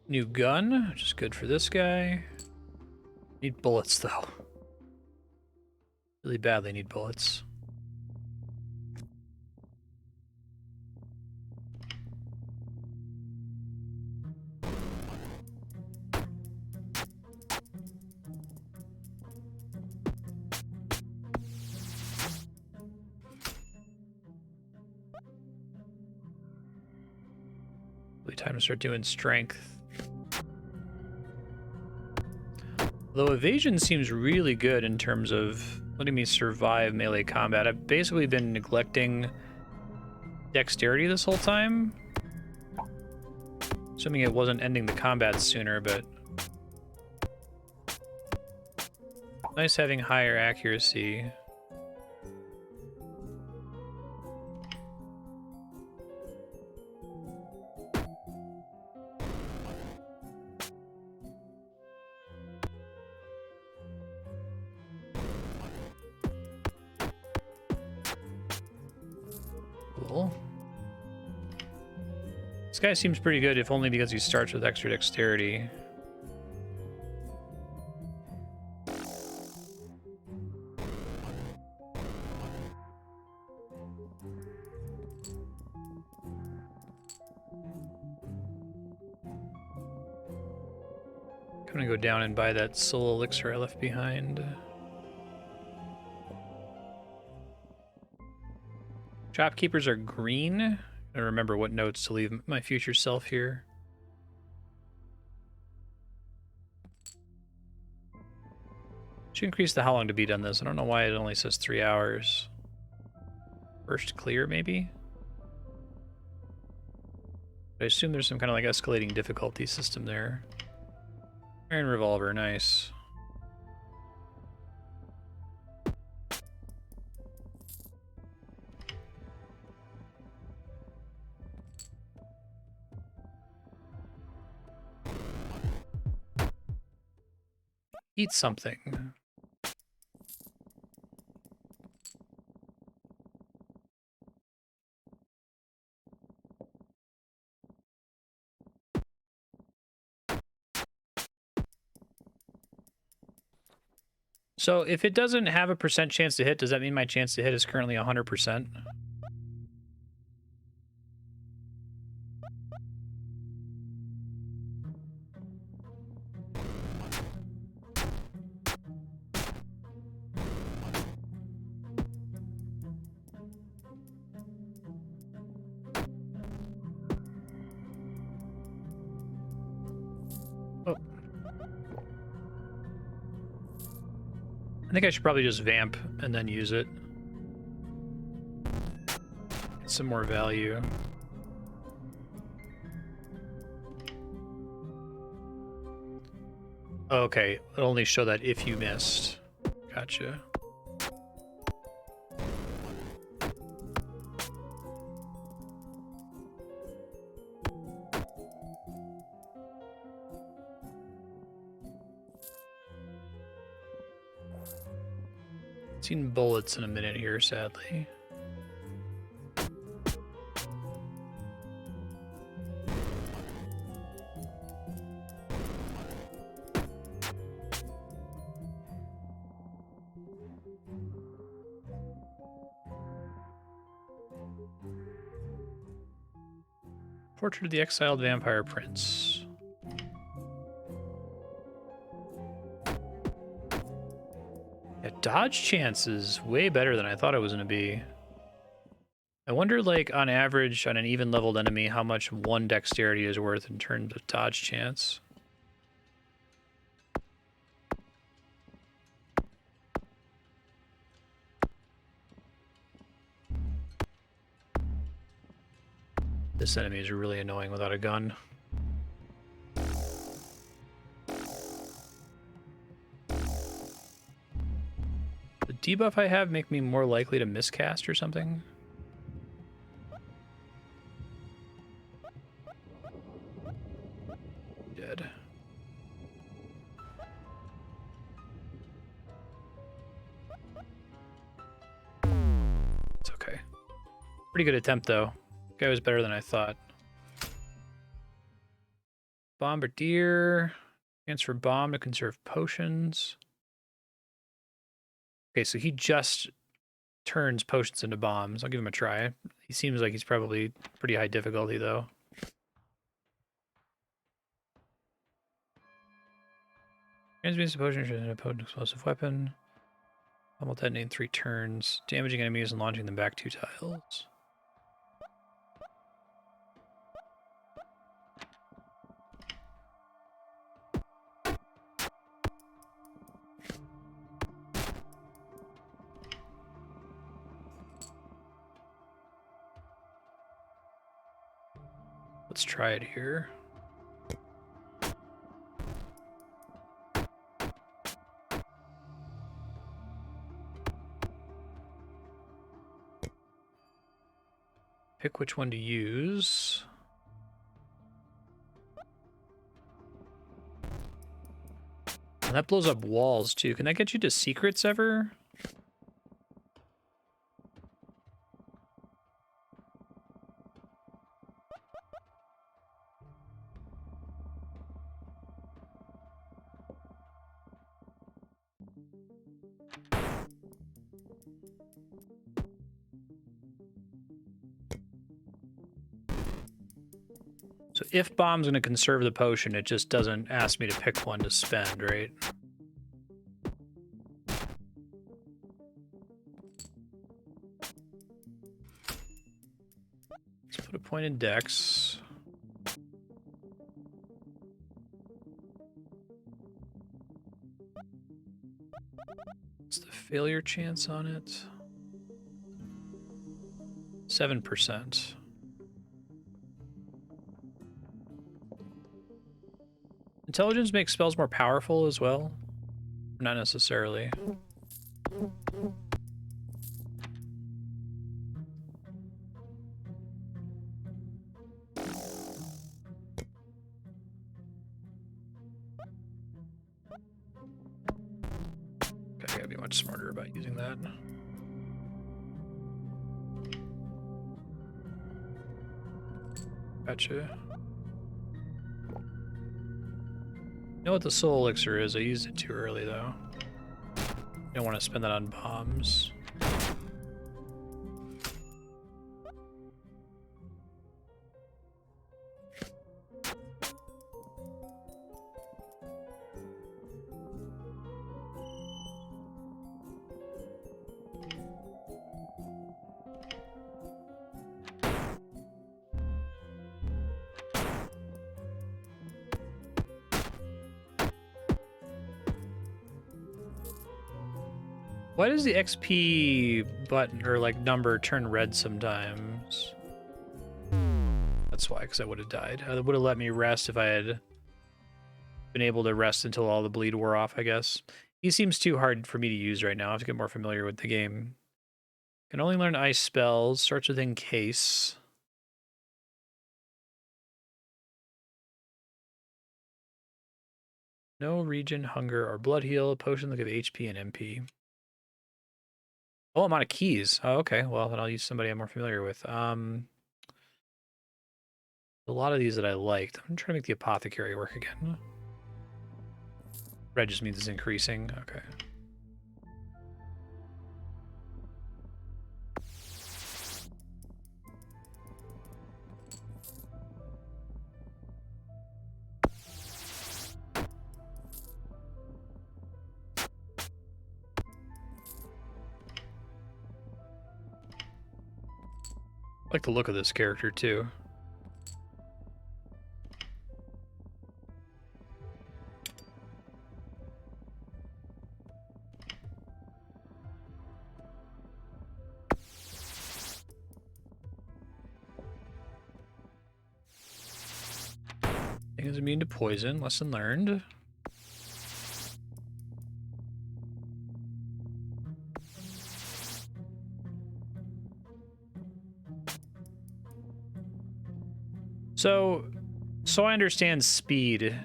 New gun, which is good for this guy. Need bullets, though. Really badly need bullets. Probably time to start doing strength. Though evasion seems really good in terms of letting me survive melee combat. I've basically been neglecting dexterity this whole time. Assuming it wasn't ending the combat sooner, but... nice having higher accuracy. Cool. This guy seems pretty good, if only because he starts with extra dexterity. I'm gonna go down and buy that soul elixir I left behind. Shopkeepers are green. I remember what notes to leave my future self here. Should increase the how long to beat on this. I don't know why it only says 3 hours. First clear, maybe? I assume there's some kind of like escalating difficulty system there. Iron revolver, nice. Eat something. So if it doesn't have a percent chance to hit, does that mean my chance to hit is currently 100%? Oh. I think I should probably just vamp and then use it. Get some more value. Okay, it'll only show that if you missed. Gotcha. Seen bullets in a minute here, sadly. Portrait of the Exiled Vampire Prince. Yeah, dodge chance is way better than I thought it was going to be. I wonder, like, on average, on an even-leveled enemy, how much one dexterity is worth in terms of dodge chance. This enemy is really annoying without a gun. The debuff I have make me more likely to miscast or something? Dead. It's okay. Pretty good attempt, though. Guy was better than I thought. Bombardier. Chance for bomb to conserve potions. Okay, so he just turns potions into bombs. I'll give him a try. He seems like he's probably pretty high difficulty, though. Transmutes a potion into a potent explosive weapon. Bomb will detonate in 3 turns, damaging enemies and launching them back 2 tiles. Let's try it here. Pick which one to use. And that blows up walls too. Can that get you to secrets ever? So if bomb's gonna conserve the potion, it just doesn't ask me to pick one to spend, right? Let's put a point in Dex. What's the failure chance on it? 7%. Intelligence makes spells more powerful as well? Not necessarily. Okay, I gotta be much smarter about using that. Gotcha. I know what the soul elixir is. I used it too early, though. Don't want to spend that on bombs. Why does the XP button or like number turn red sometimes? That's why, because I would have died. It would have let me rest if I had been able to rest until all the bleed wore off, I guess. He seems too hard for me to use right now. I have to get more familiar with the game. Can only learn ice spells. Starts with encase. No region, hunger, or blood heal. A potion that give HP and MP. Oh, I'm out of keys. Oh, okay. Well, then I'll use somebody I'm more familiar with. A lot of these that I liked. I'm trying to make the Apothecary work again. Red just means it's increasing. Okay. I like the look of this character too. Thing is immune to poison. Lesson learned. So I understand speed.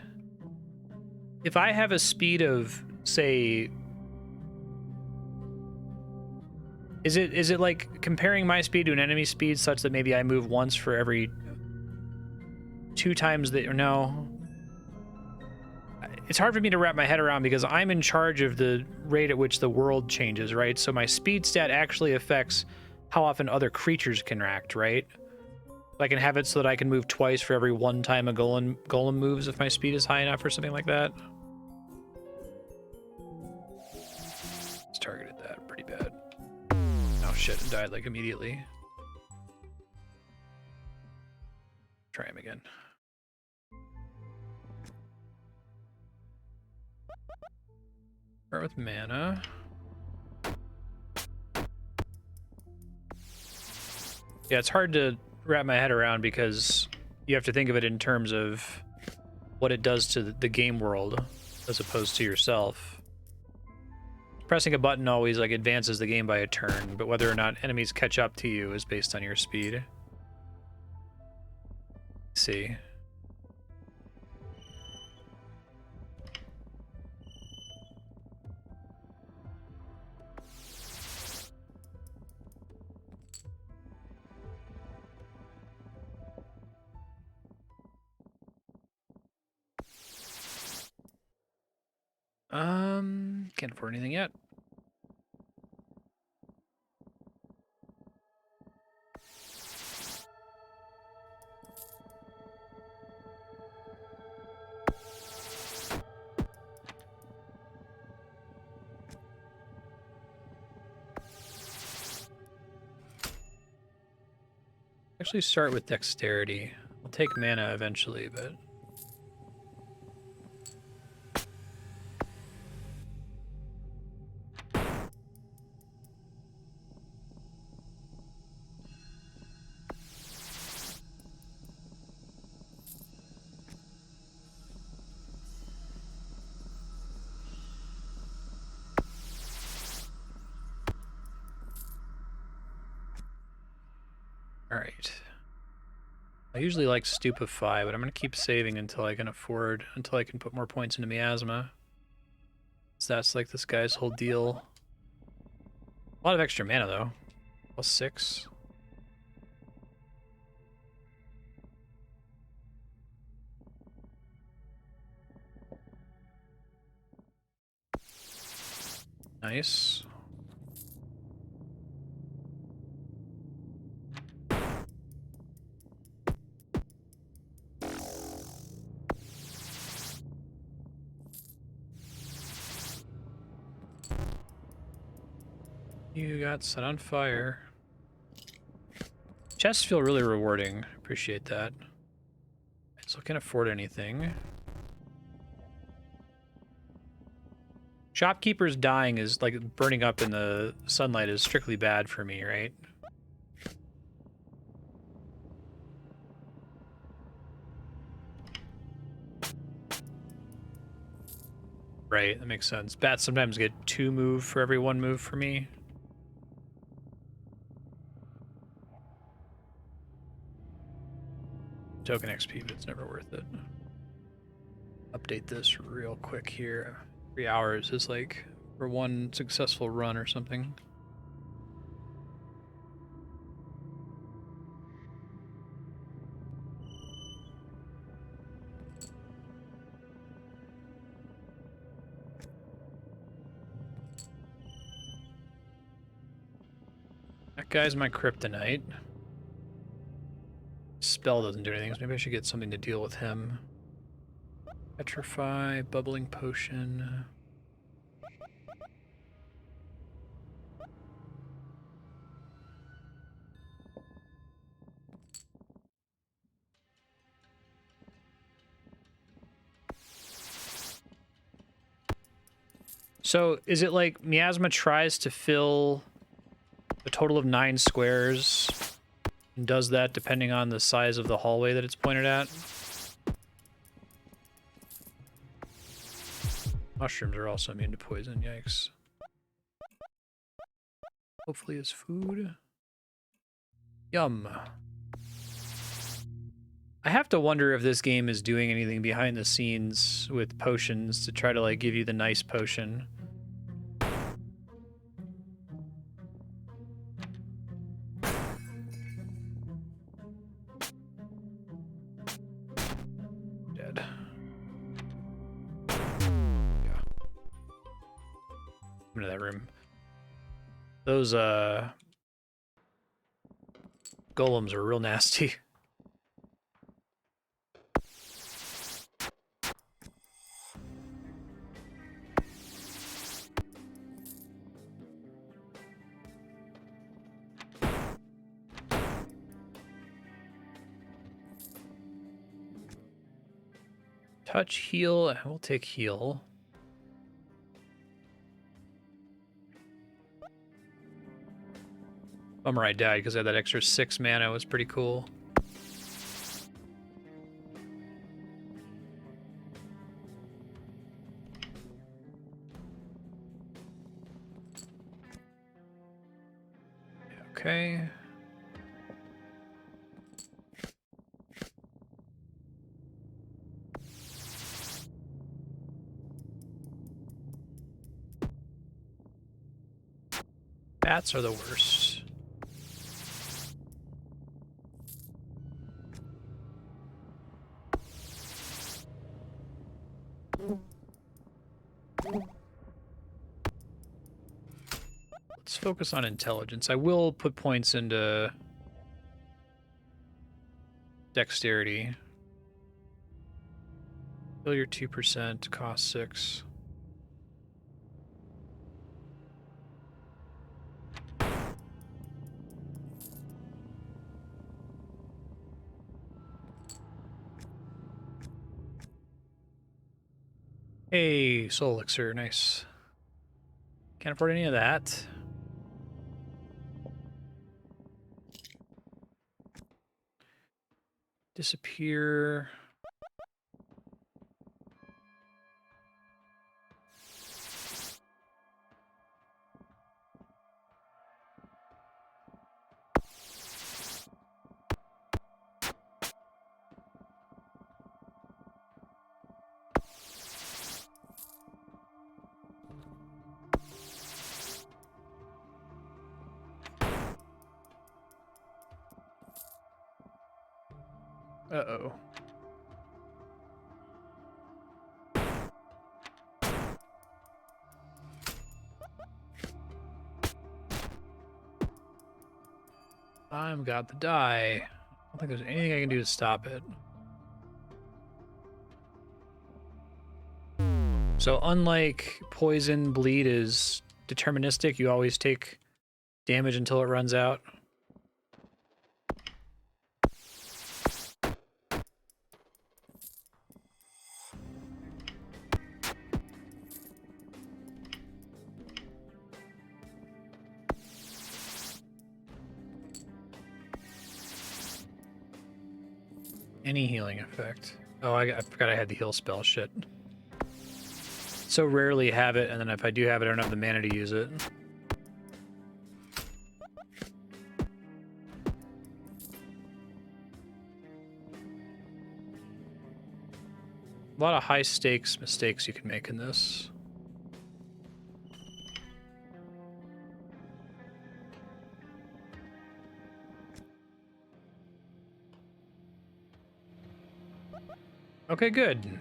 If I have a speed of, say, is it like comparing my speed to an enemy speed such that maybe I move once for every 2 times that, or no? It's hard for me to wrap my head around because I'm in charge of the rate at which the world changes, right? So my speed stat actually affects how often other creatures can act, right? I can have it so that I can move twice for every 1 time a golem moves if my speed is high enough or something like that. It's targeted that pretty bad. Oh shit, it died like immediately. Try him again. Start with mana. Yeah, it's hard to wrap my head around because you have to think of it in terms of what it does to the game world as opposed to yourself. Pressing a button always like advances the game by a turn, but whether or not enemies catch up to you is based on your speed. Let's see. Can't afford anything yet. Actually start with dexterity. I'll take mana eventually, but... Alright. I usually like Stupefy, but I'm going to keep saving until I can put more points into Miasma. So that's like this guy's whole deal. A lot of extra mana, though. +6. Nice. You got set on fire. Chests feel really rewarding. Appreciate that. So can't afford anything. Shopkeeper's dying is like burning up in the sunlight is strictly bad for me, right? Right, that makes sense. Bats sometimes get 2 move for every 1 move for me. Token XP, but it's never worth it. Update this real quick here. 3 hours is like for 1 successful run or something. That guy's my kryptonite. Spell doesn't do anything, so maybe I should get something to deal with him. Petrify, bubbling potion. So is it like Miasma tries to fill a total of 9 squares and does that depending on the size of the hallway that it's pointed at? Mushrooms are also immune to poison, yikes. Hopefully it's food. Yum. I have to wonder if this game is doing anything behind the scenes with potions to try to like give you the nice potion. Dead. Yeah. Into that room. Those golems are real nasty. Touch, heal. We'll take heal. Bummer I died because I had that extra 6 mana. It was pretty cool. Okay. Bats are the worst. Let's focus on intelligence. I will put points into dexterity. Failure 2%, cost 6. Hey, soul elixir, nice. Can't afford any of that. Disappear. Uh-oh. I've got the die. I don't think there's anything I can do to stop it. So unlike poison, bleed is deterministic. You always take damage until it runs out. Any healing effect. Oh, I forgot I had the heal spell. Shit. So rarely have it, and then if I do have it, I don't have the mana to use it. A lot of high stakes mistakes you can make in this. Okay, good.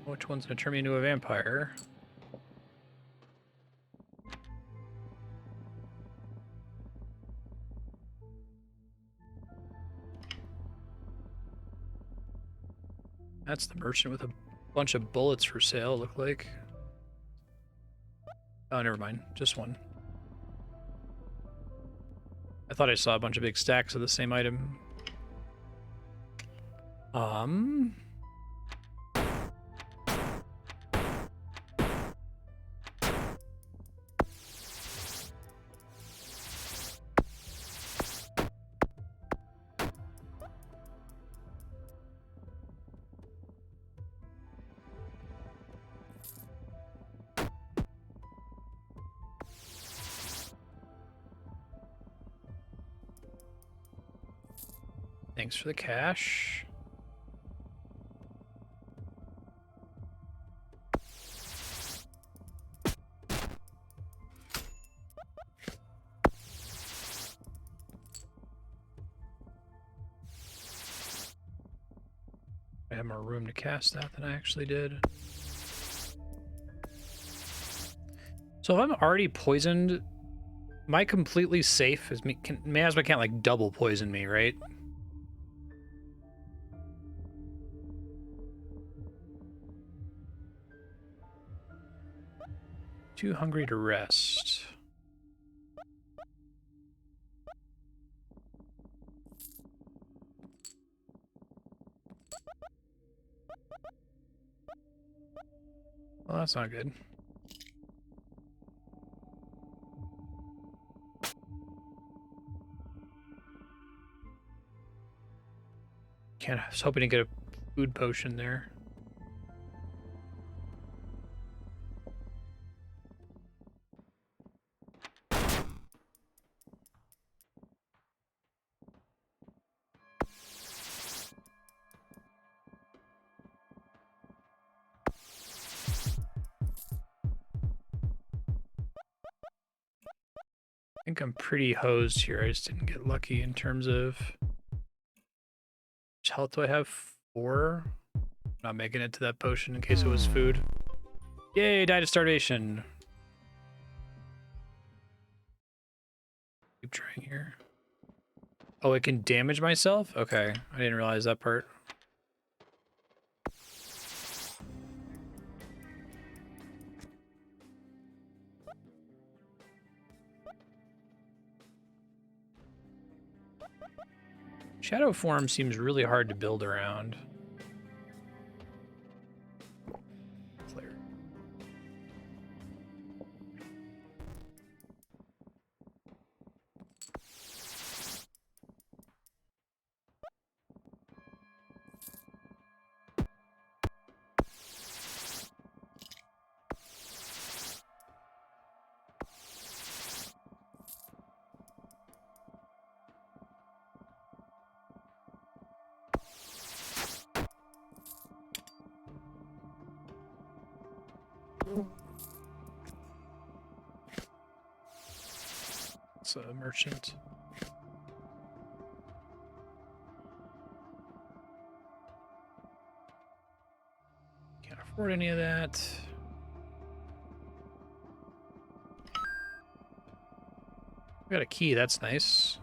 Which one's gonna turn me into a vampire? That's the merchant with a bunch of bullets for sale, look like. Oh, never mind. Just one. I thought I saw a bunch of big stacks of the same item. Thanks for the cash. I have more room to cast that than I actually did. So if I'm already poisoned, am I completely safe? Miasma can't like double poison me, right? Too hungry to rest. Well, that's not good. I was hoping to get a food potion there. think I'm pretty hosed here. I just didn't get lucky in terms of... Which health do I have? 4? Not making it to that potion in case it was food. Yay, died of starvation. Keep trying here. Oh, it can damage myself? Okay, I didn't realize that part. Shadow form seems really hard to build around. Flare. It's a merchant. Can't afford any of that. We got a key, that's nice.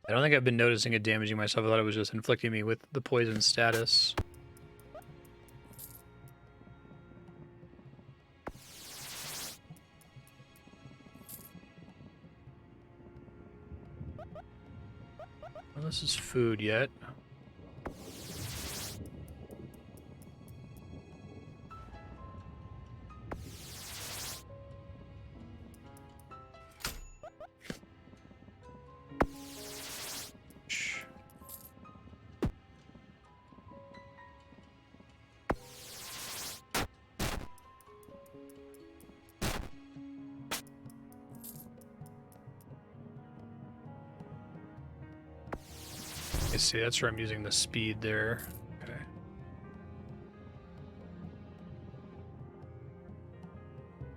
I don't think I've been noticing it damaging myself. I thought it was just inflicting me with the poison status. Well, this is food yet. I see, that's where I'm using the speed there. Okay.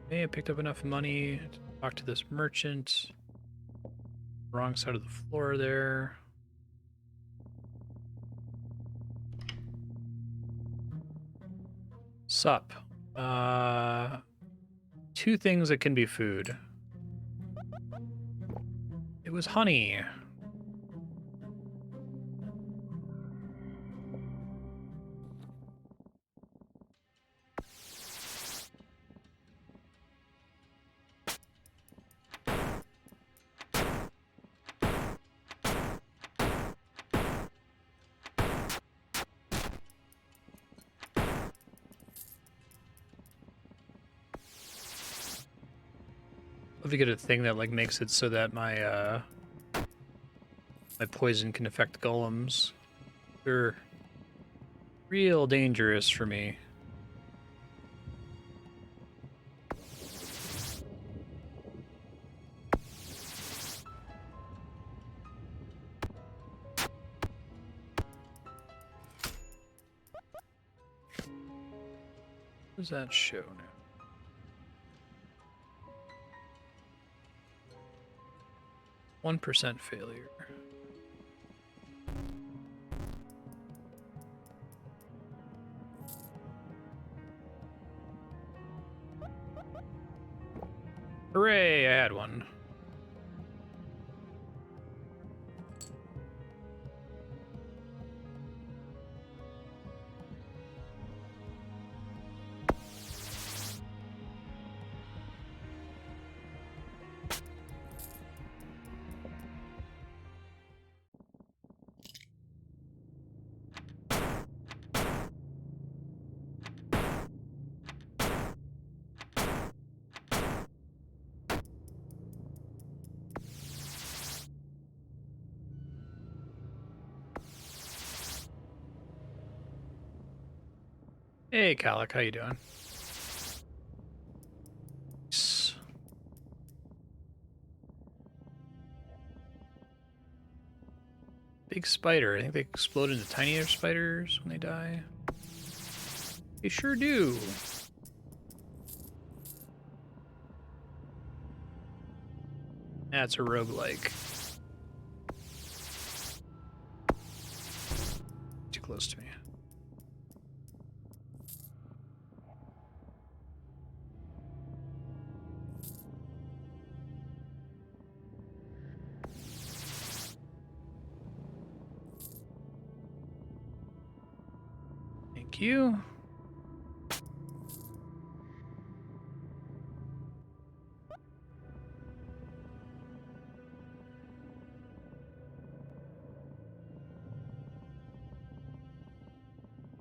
Hey, I picked up enough money to talk to this merchant. Wrong side of the floor there. Sup. 2 things that can be food. It was honey. If you get a thing that like makes it so that my my poison can affect golems. They're real dangerous for me. What does that show now? 1% failure. Hooray, I had one. Hey, Calic, how you doing? Nice. Big spider. I think they explode into tinier spiders when they die. They sure do. That's a roguelike. Too close to me. Thank you.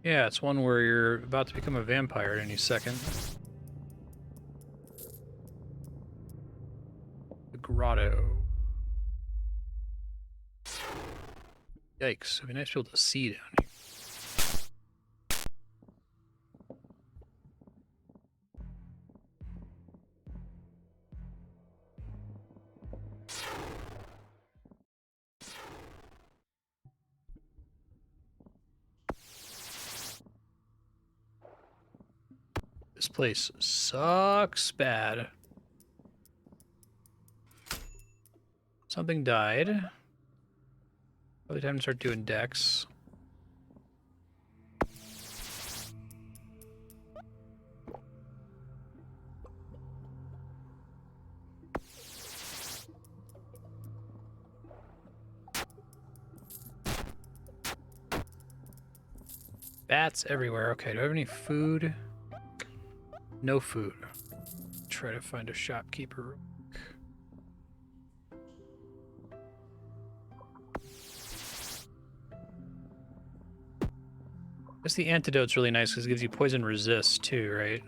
Yeah, it's one where you're about to become a vampire at any second. The grotto. Yikes, it'd be nice to be able to see down here. This place sucks bad. Something died. Probably time to start doing decks. Bats everywhere. Okay, do I have any food? No food. Try to find a shopkeeper. I guess the antidote's really nice because it gives you poison resist too, right?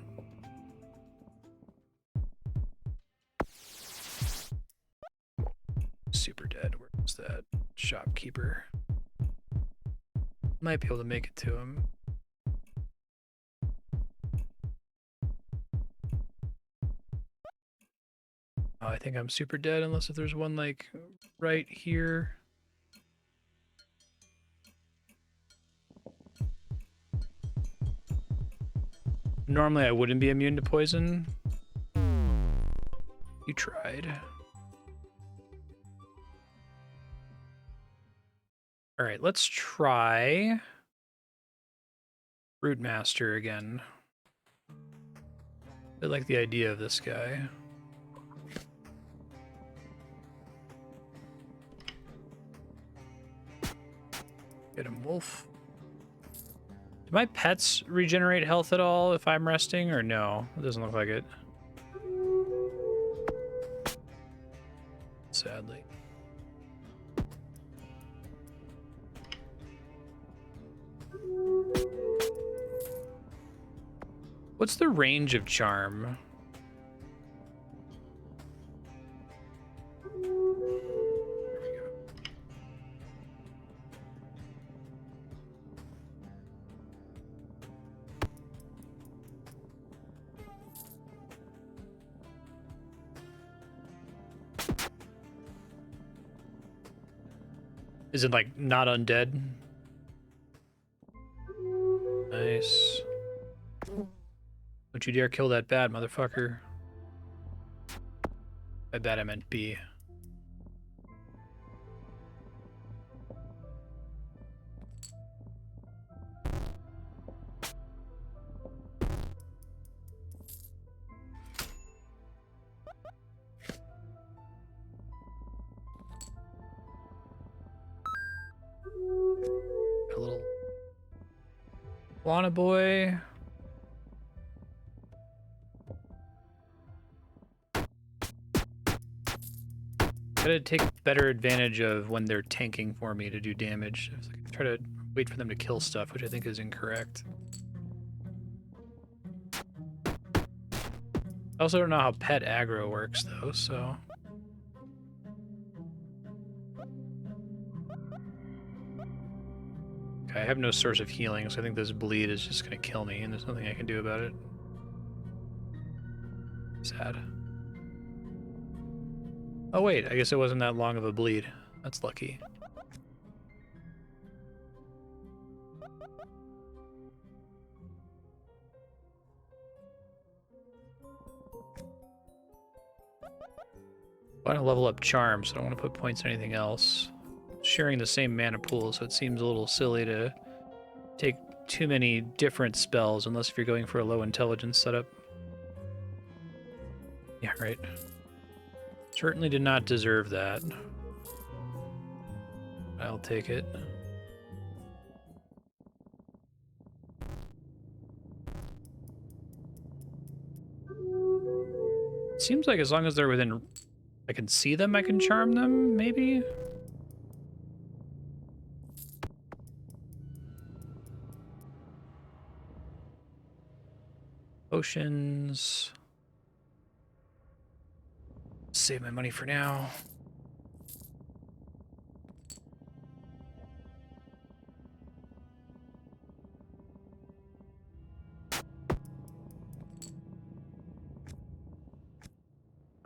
Super dead. Where's that shopkeeper? Might be able to make it to him. Oh, I think I'm super dead unless if there's one like right here. Normally I wouldn't be immune to poison. You tried. All right, let's try Rootmaster again. I like the idea of this guy. Get him, wolf. Do my pets regenerate health at all if I'm resting, or no? It doesn't look like it. Sadly. What's the range of charm? Is it like not undead? Nice. Don't you dare kill that bat, motherfucker. By bat I meant B. A little Lana boy. Gotta take better advantage of when they're tanking for me to do damage. I try to wait for them to kill stuff, which I think is incorrect. I also don't know how pet aggro works though, so. Okay, I have no source of healing, so I think this bleed is just gonna kill me, and there's nothing I can do about it. Sad. Oh wait, I guess it wasn't that long of a bleed. That's lucky. I want to level up charm, so I don't want to put points on anything else. Sharing the same mana pool, so it seems a little silly to take too many different spells, unless if you're going for a low intelligence setup. Yeah, right. Certainly did not deserve that. I'll take it. Seems like as long as they're within... I can see them, I can charm them, maybe? Potions. Save my money for now.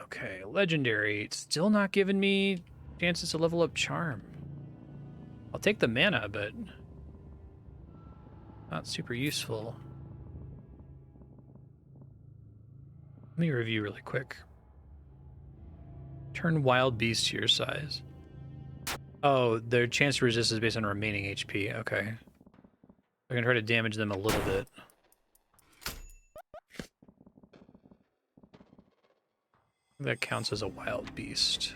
Okay, legendary. It's still not giving me chances to level up charm. I'll take the mana, but not super useful. Let me review really quick. Turn wild beast to your size. Oh, their chance to resist is based on remaining HP. Okay. I can try to damage them a little bit. That counts as a wild beast.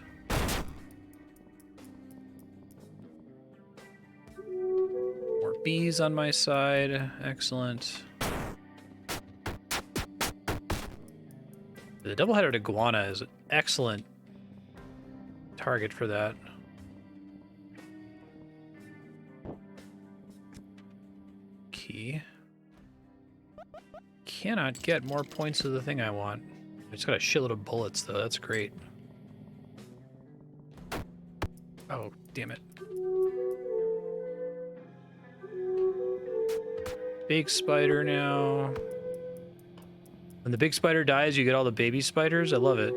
More bees on my side. Excellent. The double-headed iguana is an excellent target for that. Key. Cannot get more points of the thing I want. I just got a shitload of bullets, though. That's great. Oh, damn it. Big spider now. When the big spider dies, you get all the baby spiders. I love it.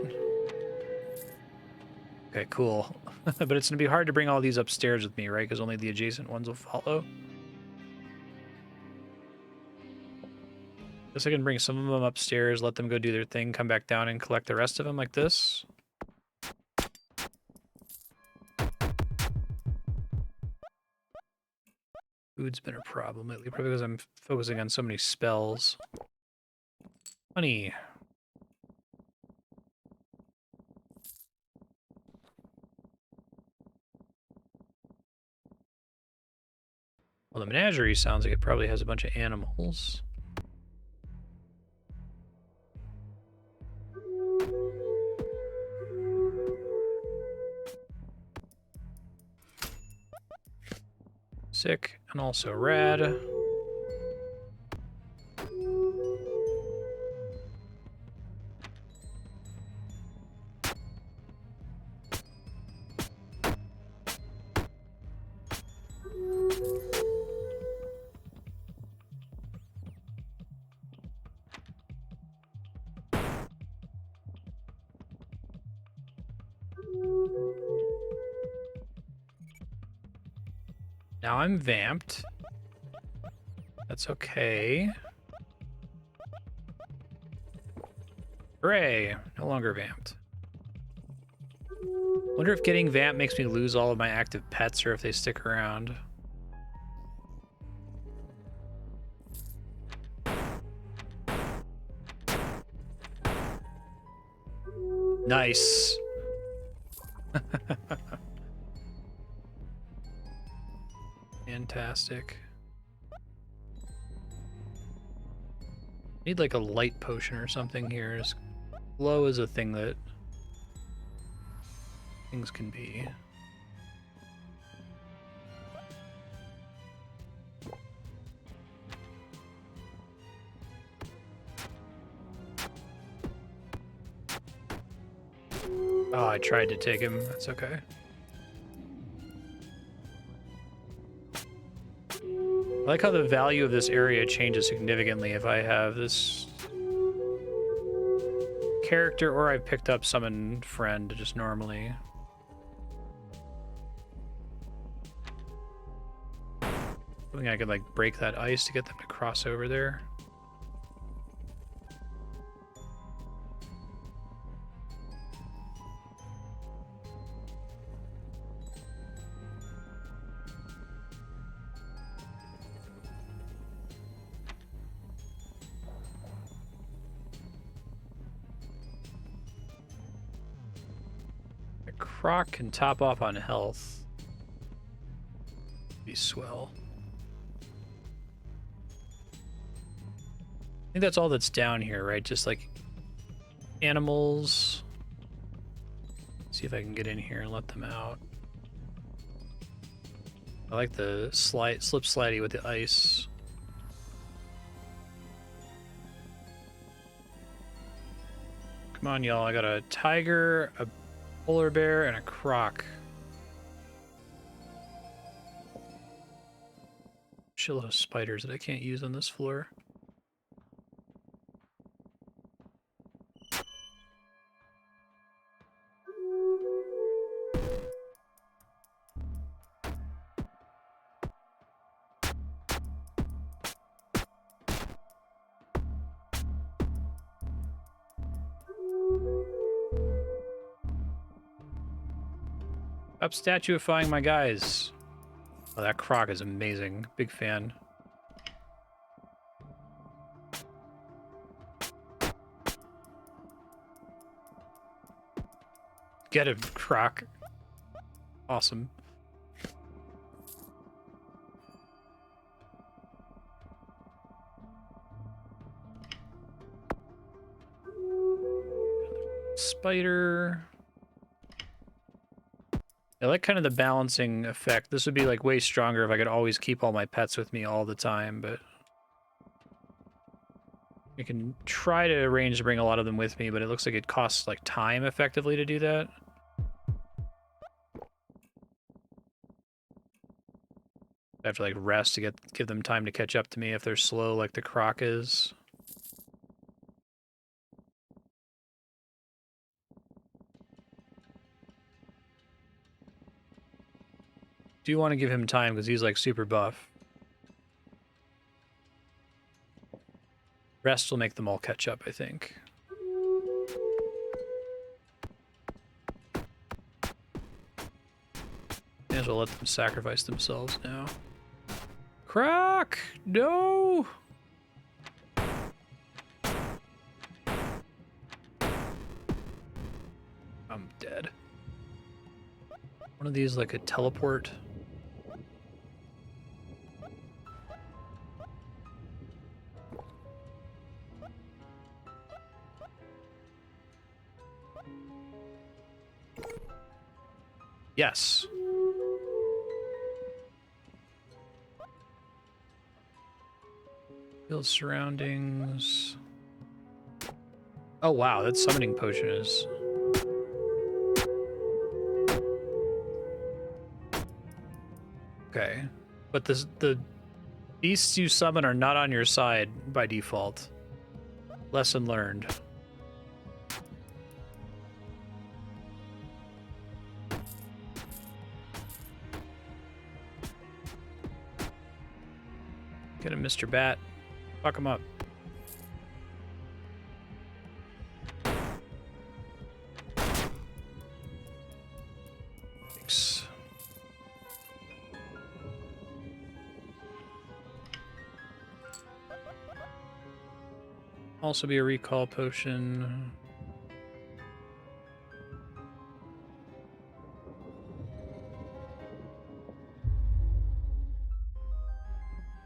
Okay, cool. But it's going to be hard to bring all these upstairs with me, right? Because only the adjacent ones will follow. Guess I can bring some of them upstairs, let them go do their thing, come back down and collect the rest of them like this. Food's been a problem lately, probably because I'm focusing on so many spells. Honey. Well, the menagerie sounds like it probably has a bunch of animals. Sick, and also rad. Now I'm vamped. That's okay. Hooray! No longer vamped. Wonder if getting vamped makes me lose all of my active pets or if they stick around. Nice. Fantastic. Need like a light potion or something here. Glow is a thing that things can be. Oh, I tried to take him. That's okay. I like how the value of this area changes significantly if I have this character or I've picked up summon friend just normally. I think I could like break that ice to get them to cross over there. Croc can top off on health. Be swell. I think that's all that's down here, right? Just like animals. See if I can get in here and let them out. I like the slip slidey with the ice. Come on, y'all. I got a tiger, a polar bear, and a croc. Shitload of spiders that I can't use on this floor. Stop statuifying my guys. Oh, that croc is amazing. Big fan. Get him, croc. Awesome. Spider. I like kind of the balancing effect. This would be like way stronger if I could always keep all my pets with me all the time, but I can try to arrange to bring a lot of them with me, but it looks like it costs like time effectively to do that. I have to like rest to give them time to catch up to me if they're slow like the croc is. Do want to give him time because he's like super buff. Rest will make them all catch up, I think. May as well let them sacrifice themselves now. Croc! No! I'm dead. One of these like a teleport. Yes. Build surroundings. Oh wow, that summoning potion is... Okay. But the beasts you summon are not on your side by default. Lesson learned. Get him, Mr. Bat. Fuck him up. Thanks. Also be a recall potion.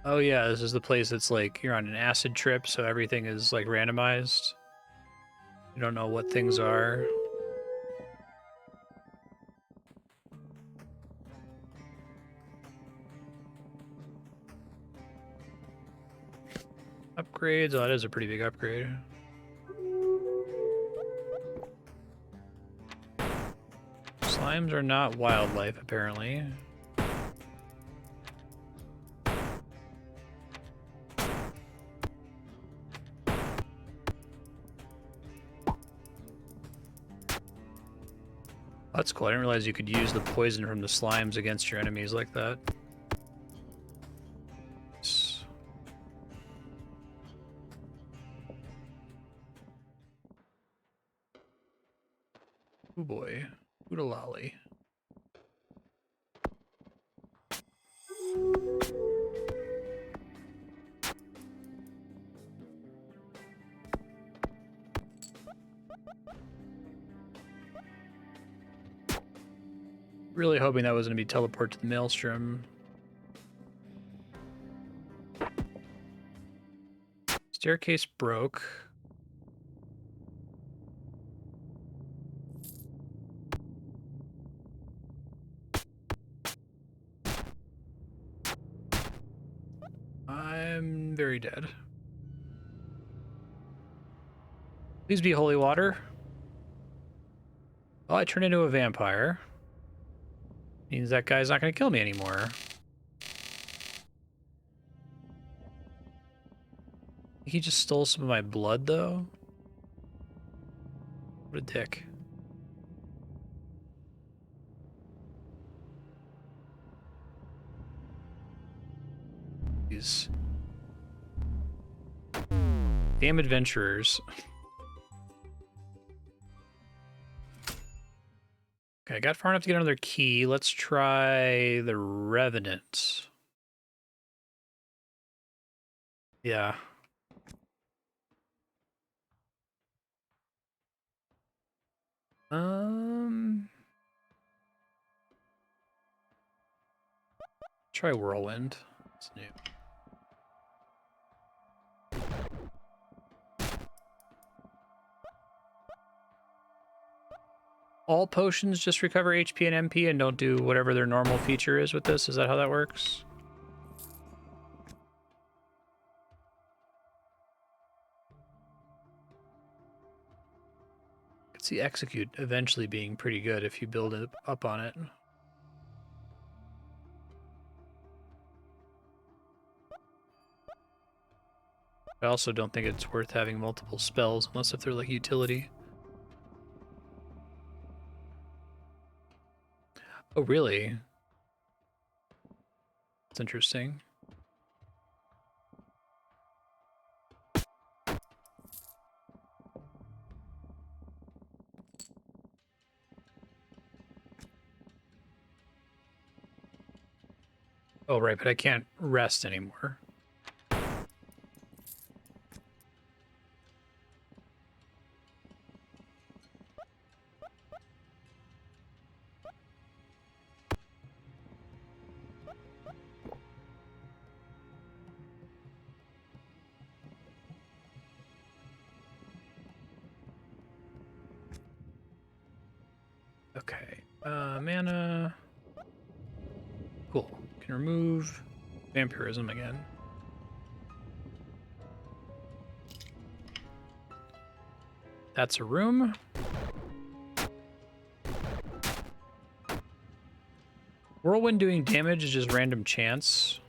Oh yeah, this is the place that's like, you're on an acid trip, so everything is like randomized. You don't know what things are. Upgrades, oh that is a pretty big upgrade. Slimes are not wildlife, apparently. That's cool. I didn't realize you could use the poison from the slimes against your enemies like that. Oh boy. Oodalolly. Really hoping that was going to be teleport to the maelstrom. Staircase broke. I'm very dead. Please be holy water. Well, I turned into a vampire. Means that guy's not going to kill me anymore. He just stole some of my blood, though. What a dick. These damn adventurers. Okay, I got far enough to get another key. Let's try the Revenant. Yeah. Try Whirlwind. It's new. All potions just recover HP and MP and don't do whatever their normal feature is with this? Is that how that works? I could see Execute eventually being pretty good if you build it up on it. I also don't think it's worth having multiple spells unless if they're like utility. Oh, really? That's interesting. Oh, right, but I can't rest anymore. Okay, mana. Cool. Can remove vampirism again. That's a room. Whirlwind doing damage is just random chance.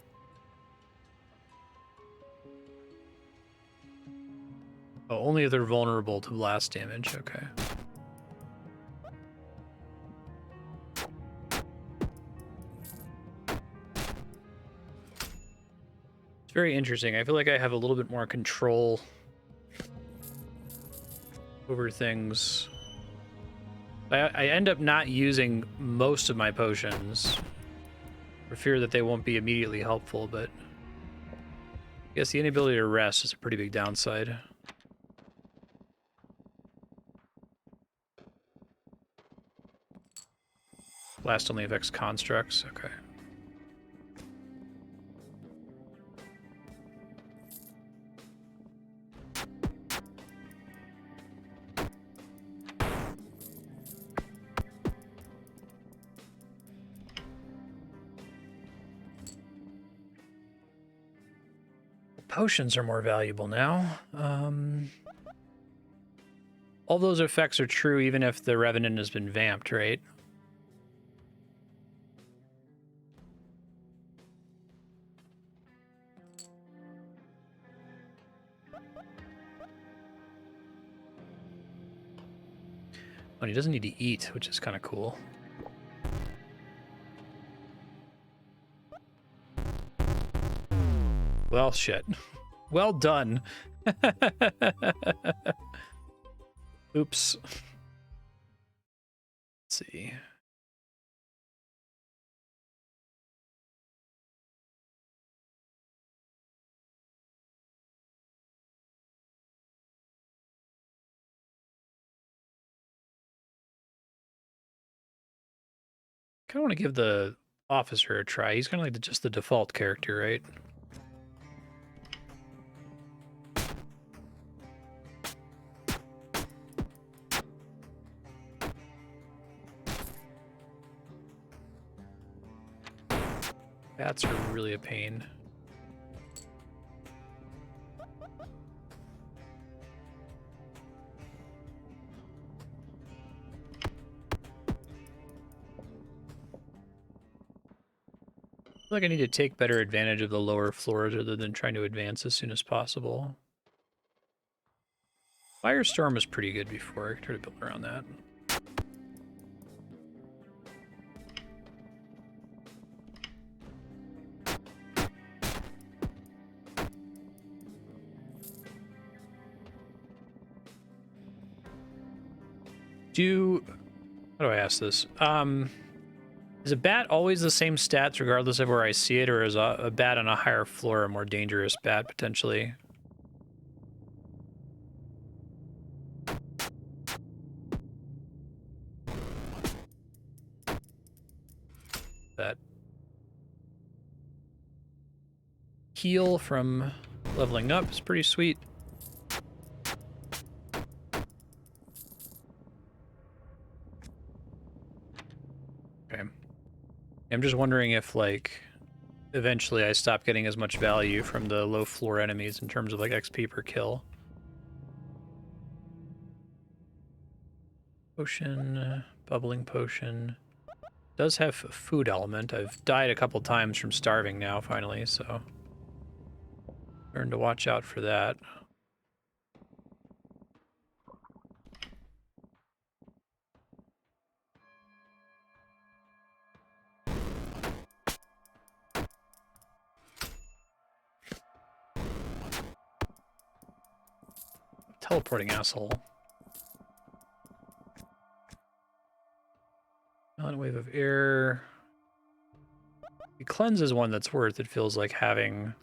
Oh, only if they're vulnerable to blast damage. Okay. It's very interesting. I feel like I have a little bit more control over things. I end up not using most of my potions for fear that they won't be immediately helpful, but I guess the inability to rest is a pretty big downside. Blast only affects constructs. Okay. Potions are more valuable now. All those effects are true even if the Revenant has been vamped, right? But he doesn't need to eat, which is kind of cool. Well, shit. Well done. Oops. Let's see. kind of want to give the officer a try. He's kind of like just the default character, right? Bats are really a pain. I feel like I need to take better advantage of the lower floors rather than trying to advance as soon as possible. Firestorm was pretty good before. I could try to build around that. How do I ask this? Is a bat always the same stats regardless of where I see it, or is a bat on a higher floor a more dangerous bat potentially? That heal from leveling up is pretty sweet. Okay. I'm just wondering if, like, eventually I stop getting as much value from the low floor enemies in terms of, like, XP per kill. Potion, bubbling potion. Does have a food element. I've died a couple times from starving now, finally, so learn to watch out for that. Teleporting asshole. Violent wave of air. The cleanse is one that's worth, it feels like, having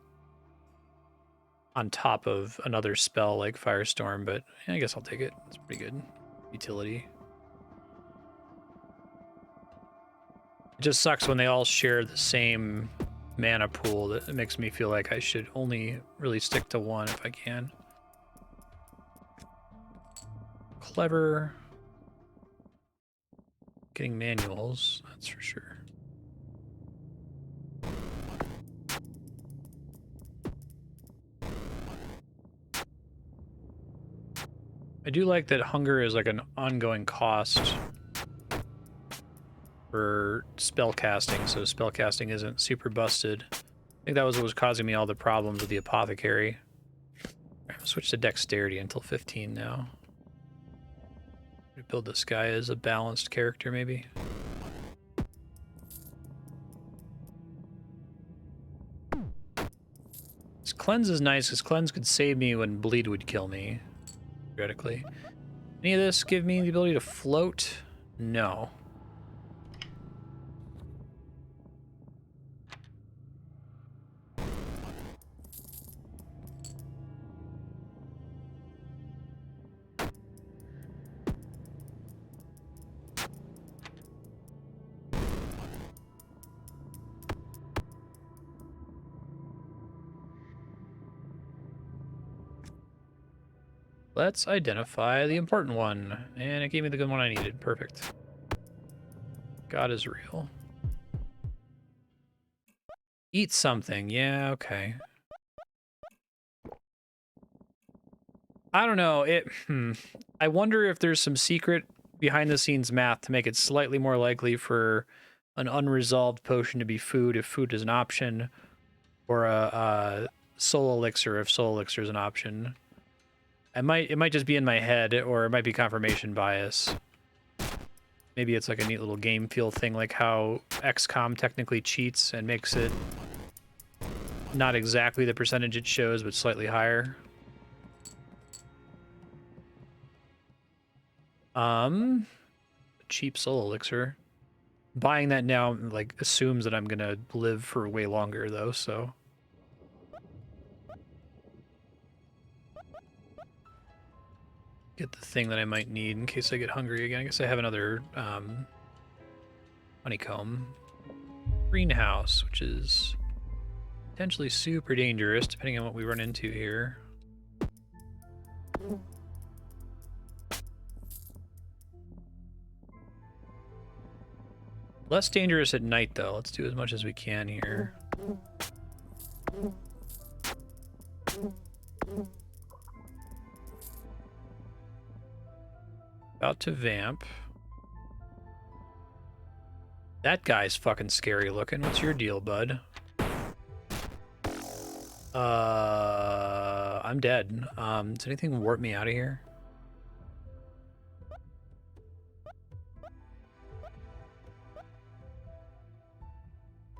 on top of another spell like Firestorm, but yeah, I guess I'll take it. It's pretty good utility. It just sucks when they all share the same mana pool. That it makes me feel like I should only really stick to one if I can. Clever. Getting manuals, that's for sure. I do like that hunger is like an ongoing cost for spell casting, so spell casting isn't super busted. I think that was what was causing me all the problems with the Apothecary. I'm gonna switch to Dexterity until 15 now. Build this guy as a balanced character, maybe. This cleanse is nice, because cleanse could save me when bleed would kill me, theoretically. Any of this give me the ability to float? No. Let's identify the important one. And it gave me the good one I needed. Perfect. God is real. Eat something. Yeah, okay. I don't know. I wonder if there's some secret behind the scenes math to make it slightly more likely for an unresolved potion to be food if food is an option, or a soul elixir if soul elixir is an option. It might just be in my head, or it might be confirmation bias. Maybe it's like a neat little game feel thing, like how XCOM technically cheats and makes it not exactly the percentage it shows, but slightly higher. Cheap soul elixir. Buying that now, like, assumes that I'm gonna live for way longer, though, so... Get the thing that I might need in case I get hungry again. I guess I have another, Honeycomb. Greenhouse, which is potentially super dangerous depending on what we run into here. Less dangerous at night, though. Let's do as much as we can here. About to vamp. That guy's fucking scary looking. What's your deal, bud? I'm dead. Does anything warp me out of here?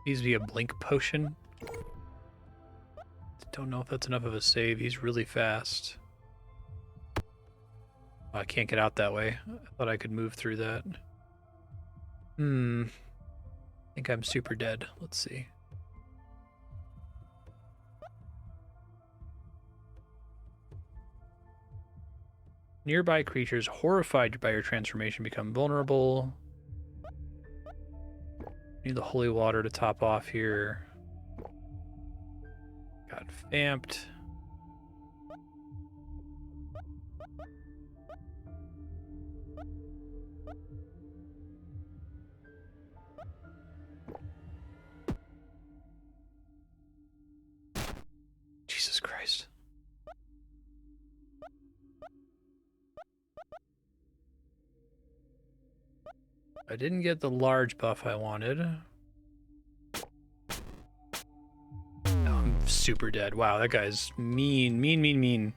Needs to be a blink potion. Don't know if that's enough of a save. He's really fast. Oh, I can't get out that way. I thought I could move through that. I think I'm super dead. Let's see. Nearby creatures horrified by your transformation become vulnerable. Need the holy water to top off here. Got vamped. Jesus Christ. I didn't get the large buff I wanted. Oh, I'm super dead. Wow, that guy's mean, mean, mean, mean.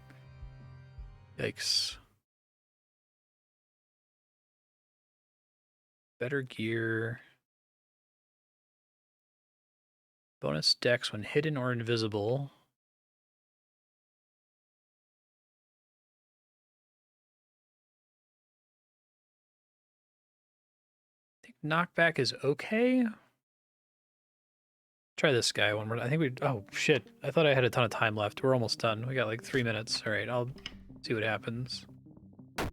Yikes. Better gear. Bonus dex when hidden or invisible. I think knockback is okay. Try this guy one more. I think we. Oh shit! I thought I had a ton of time left. We're almost done. We got like 3 minutes. All right, I'll see what happens. I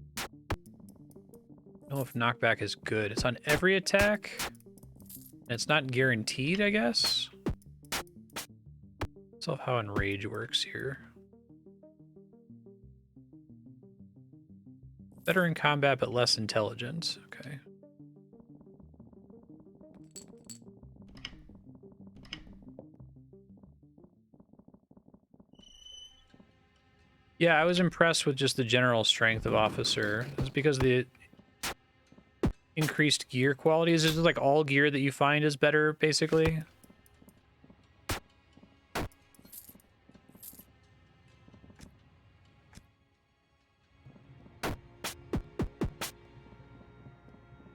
don't know if knockback is good. It's on every attack. And it's not guaranteed, I guess. That's how enrage works here. Better in combat, but less intelligent. Okay. Yeah, I was impressed with just the general strength of Officer. It's because the increased gear quality is just like all gear that you find is better, basically.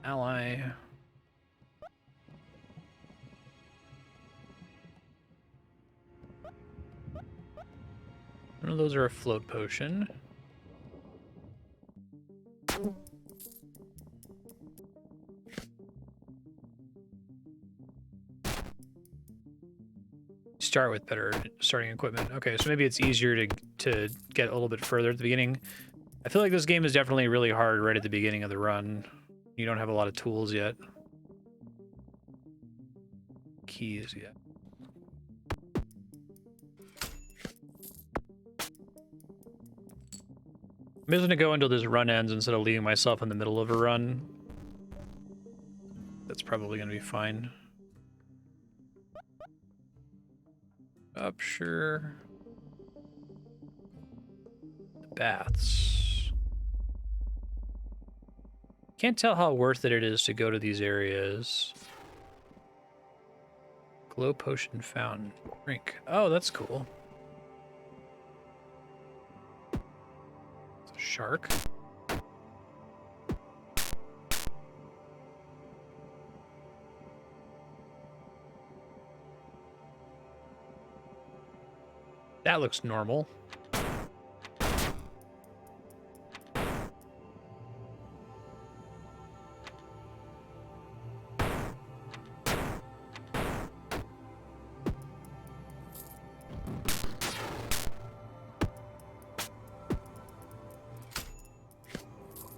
Ally. None of those are a float potion. Start with better starting equipment. Okay, so maybe it's easier to get a little bit further at the beginning. I feel like this game is definitely really hard right at the beginning of the run. You don't have a lot of tools yet. Keys yet. I'm just gonna go until this run ends instead of leaving myself in the middle of a run. That's probably gonna be fine. Up, sure. The baths. Can't tell how worth it is to go to these areas. Glow potion fountain. Drink. Oh, that's cool. It's a shark. That looks normal.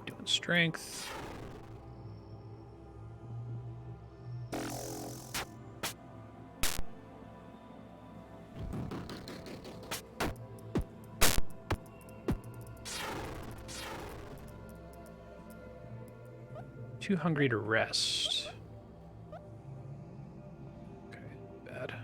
Doing strength. Too hungry to rest. Okay, bad.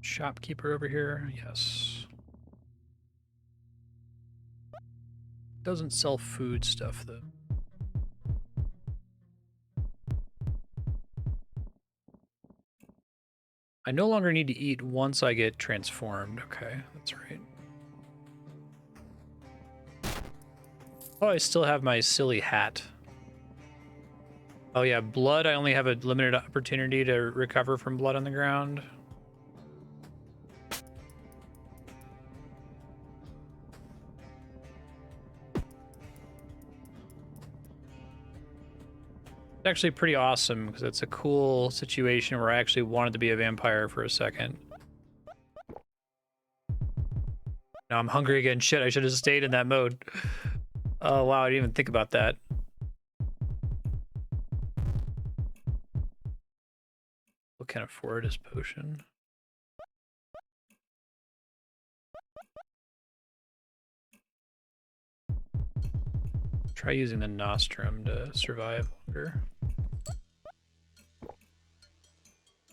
Shopkeeper over here, yes. Doesn't sell food stuff though. I no longer need to eat once I get transformed. Okay, that's right. Oh, I still have my silly hat. Oh yeah, blood. I only have a limited opportunity to recover from blood on the ground. It's actually pretty awesome because it's a cool situation where I actually wanted to be a vampire for a second. Now I'm hungry again. Shit, I should have stayed in that mode. Oh wow, I didn't even think about that. What can afford his potion? Try using the nostrum to survive longer.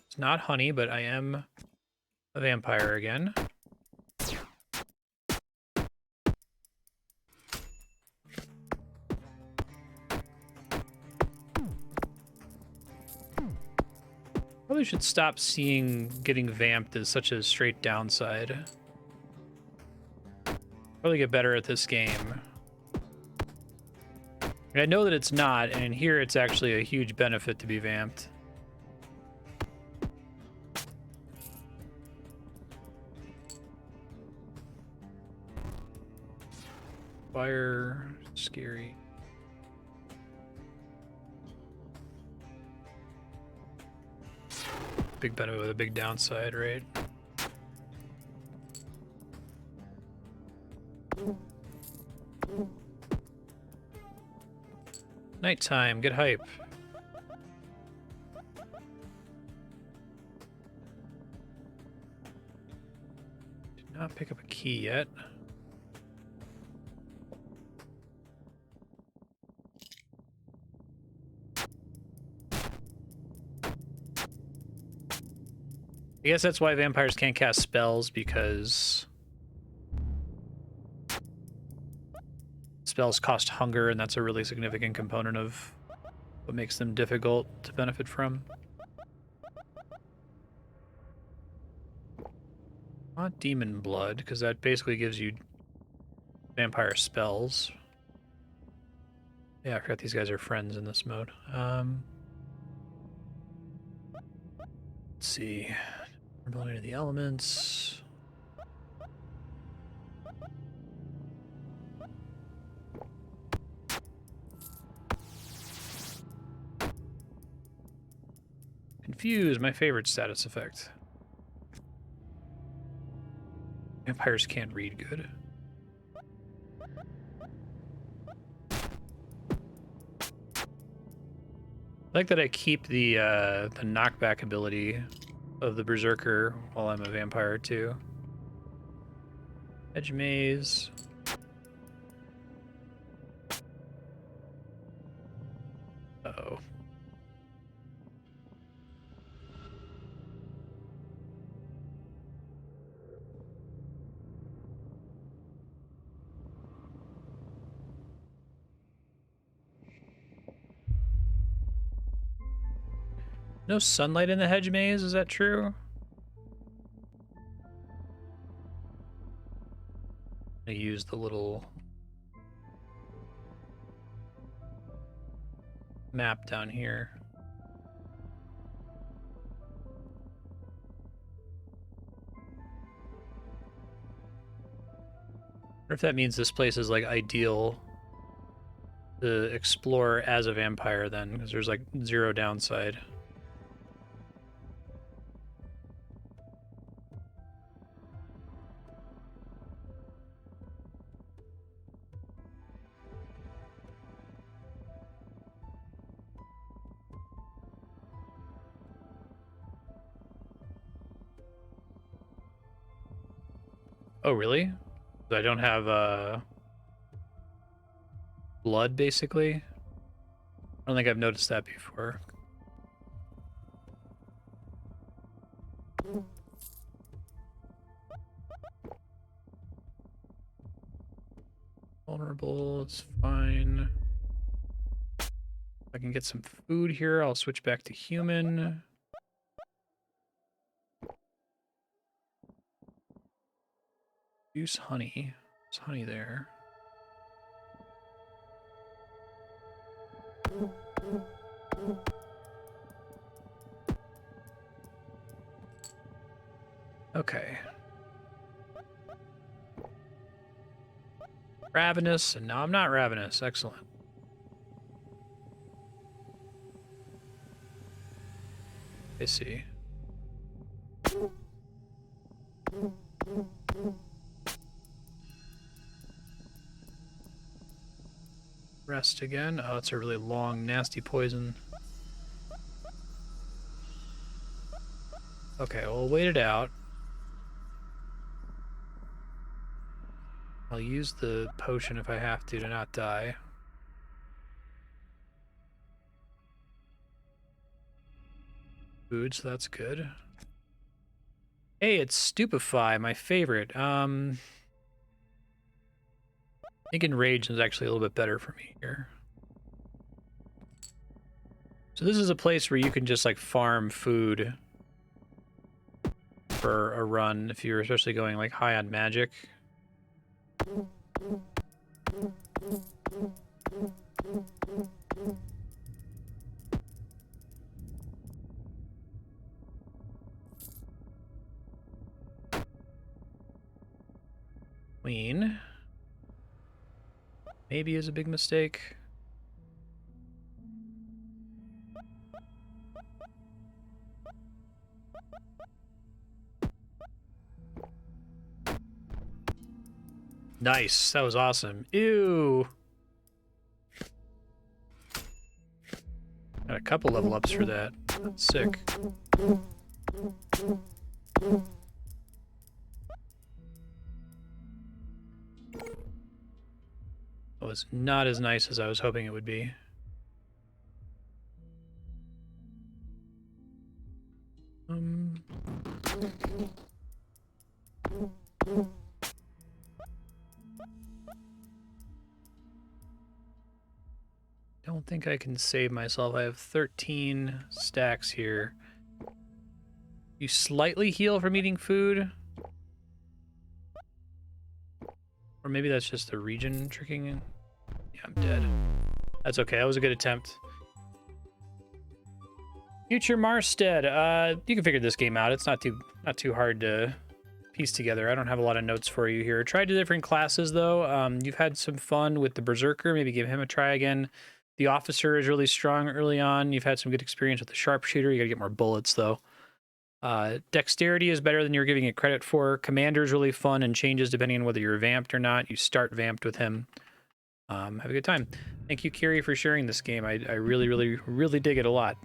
It's not honey, but I am a vampire again. Probably should stop seeing getting vamped as such a straight downside. Probably get better at this game. I know that it's not, and here it's actually a huge benefit to be vamped. Fire, scary. Big benefit with a big downside, right? Nighttime, get hype. Did not pick up a key yet. I guess that's why vampires can't cast spells, because spells cost hunger, and that's a really significant component of what makes them difficult to benefit from. Not demon blood, because that basically gives you vampire spells. Yeah, I forgot these guys are friends in this mode. Let's see. Ability to the elements. Confuse, my favorite status effect. Vampires can't read good. I like that I keep the knockback ability of the Berserker while I'm a vampire too. Edge maze. Uh-oh. No sunlight in the hedge maze, is that true? I use the little map down here. Or if that means this place is like ideal to explore as a vampire then, because there's like zero downside. Oh, really? I don't have blood, basically. I don't think I've noticed that before. Vulnerable, it's fine. If I can get some food here, I'll switch back to human. Use honey. There's honey there. Okay. Ravenous, and now I'm not ravenous. Excellent. I see. Rest again. Oh, it's a really long, nasty poison. Okay, we'll wait it out. I'll use the potion if I have to not die. Food, so that's good. Hey, it's Stupefy, my favorite. I think Enrage is actually a little bit better for me here. So this is a place where you can just like farm food for a run if you're especially going like high on magic. Queen. Maybe is a big mistake. Nice. That was awesome. Ew. Got a couple level ups for that. That's sick. That was not as nice as I was hoping it would be. Don't think I can save myself. I have 13 stacks here. You slightly heal from eating food? Or maybe that's just the region tricking in. Yeah, I'm dead. That's okay. That was a good attempt. Future Marstead. You can figure this game out. It's not too hard to piece together. I don't have a lot of notes for you here. Tried the different classes though. You've had some fun with the Berserker. Maybe give him a try again. The Officer is really strong early on. You've had some good experience with the Sharpshooter. You gotta get more bullets though. Dexterity is better than you're giving it credit for. Commander is really fun and changes depending on whether you're vamped or not. You start vamped with him. Have a good time. Thank you, Kiri, for sharing this game. I really, really, really dig it a lot.